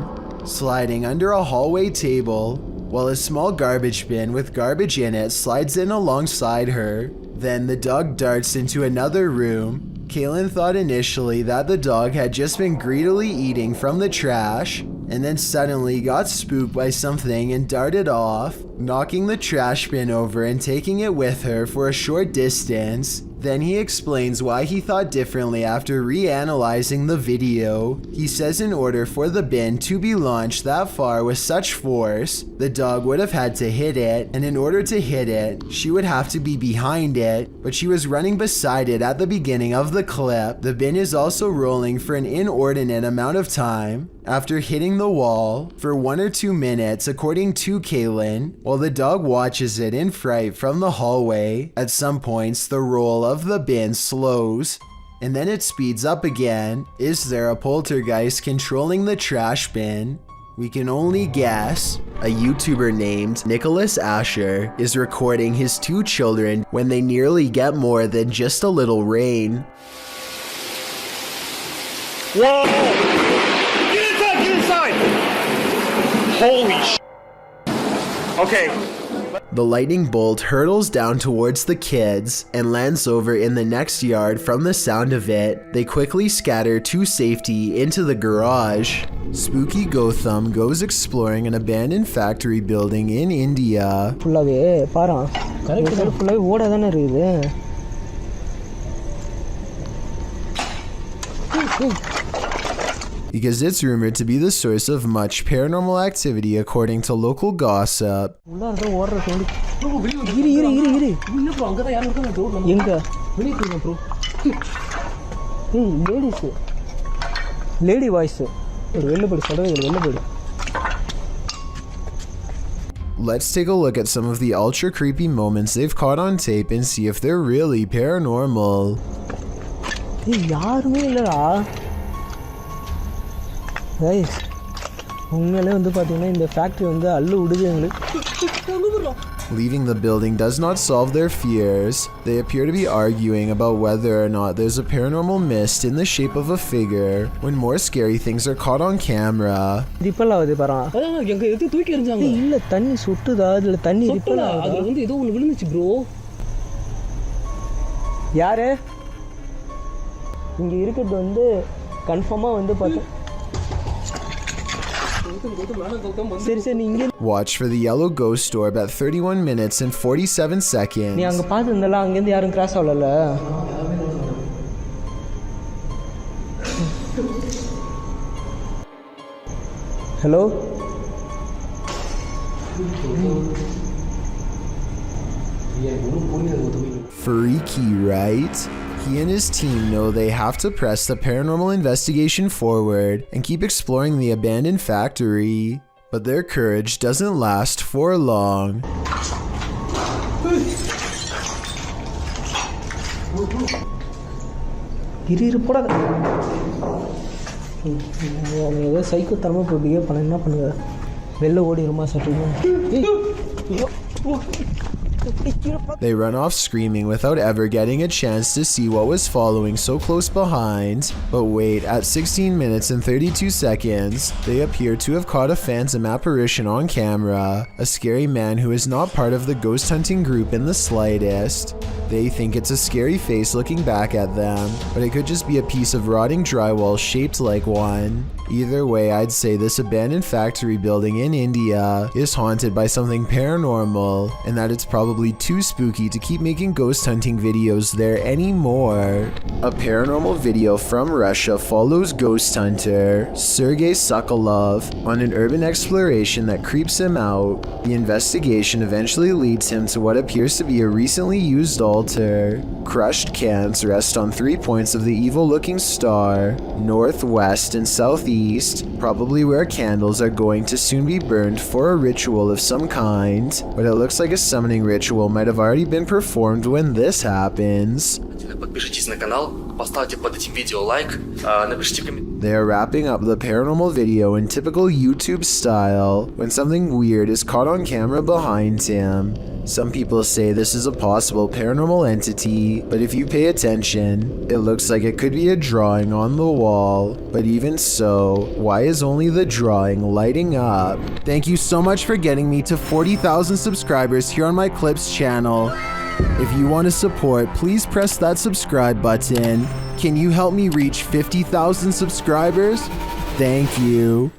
sliding under a hallway table, while a small garbage bin with garbage in it slides in alongside her. Then the dog darts into another room. Kaylin thought initially that the dog had just been greedily eating from the trash, and then suddenly got spooked by something and darted off, knocking the trash bin over and taking it with her for a short distance. Then he explains why he thought differently after reanalyzing the video. He says in order for the bin to be launched that far with such force, the dog would have had to hit it, and in order to hit it, she would have to be behind it, but she was running beside it at the beginning of the clip. The bin is also rolling for an inordinate amount of time after hitting the wall for 1 or 2 minutes, according to Kaylin, while the dog watches it in fright from the hallway. At some points, the roll of the bin slows, and then it speeds up again. Is there a poltergeist controlling the trash bin? We can only guess. A YouTuber named Nicholas Asher is recording his 2 children when they nearly get more than just a little rain. Whoa! Get inside! Get inside! Holy sh! Okay. The lightning bolt hurtles down towards the kids and lands over in the next yard. From the sound of it, they quickly scatter to safety into the garage. Spooky Gotham goes exploring an abandoned factory building in India. Because it's rumored to be the source of much paranormal activity according to local gossip. Lady voice. Let's take a look at some of the ultra creepy moments they've caught on tape and see if they're really paranormal. Guys, உண்மையிலே வந்து பாத்தீங்கன்னா இந்த factory வந்து அள்ளு விடுது எங்களுக்கு. Leaving the building does not solve their fears. They appear to be arguing about whether or not there's a paranormal mist in the shape of a figure when more scary things are caught on camera. Ripple ஆகுது பாரா. எங்க எது தூக்கி எறிஞ்சாங்க? இல்ல தண்ணி சுட்டுதா அதுல தண்ணி ripple ஆகுது. அது வந்து ஏதோ ஒன்னு விழுந்துச்சு bro. யாரு? இங்க இருக்குது வந்து கன்ஃபார்மா வந்து பாத்து Watch for the yellow ghost orb at 31 minutes and 47 seconds. நீ அங்க பாத்துந்தல அங்க இருந்து யாரும் கிராஸ் ஆவலல. Hello. Freaky, right? He and his team know they have to press the paranormal investigation forward and keep exploring the abandoned factory, but their courage doesn't last for long. Psycho தரமா போட்டியே பண்ண என்ன பண்ணுங்க வெளில ஓடிடுமா சட்டுமா. They run off screaming without ever getting a chance to see what was following so close behind. But wait, at 16 minutes and 32 seconds, they appear to have caught a phantom apparition on camera, a scary man who is not part of the ghost hunting group in the slightest. They think it's a scary face looking back at them, but it could just be a piece of rotting drywall shaped like one. Either way, I'd say this abandoned factory building in India is haunted by something paranormal, and that it's probably too spooky to keep making ghost hunting videos there anymore. A paranormal video from Russia follows ghost hunter Sergei Sokolov on an urban exploration that creeps him out. The investigation eventually leads him to what appears to be a recently used altar. Crushed cans rest on 3 points of the evil-looking star, northwest and southeast feast, probably where candles are going to soon be burned for a ritual of some kind, but it looks like a summoning ritual might have already been performed when this happens. Подпишитесь на канал, поставьте под этим видео лайк, напишите комментарий. They are wrapping up the paranormal video in typical YouTube style when something weird is caught on camera behind him. Some people say this is a possible paranormal entity, but if you pay attention, it looks like it could be a drawing on the wall. But even so, why is only the drawing lighting up? Thank you so much for getting me to 40,000 subscribers here on my Clips channel. If you want to support, please press that subscribe button. Can you help me reach 50,000 subscribers? Thank you.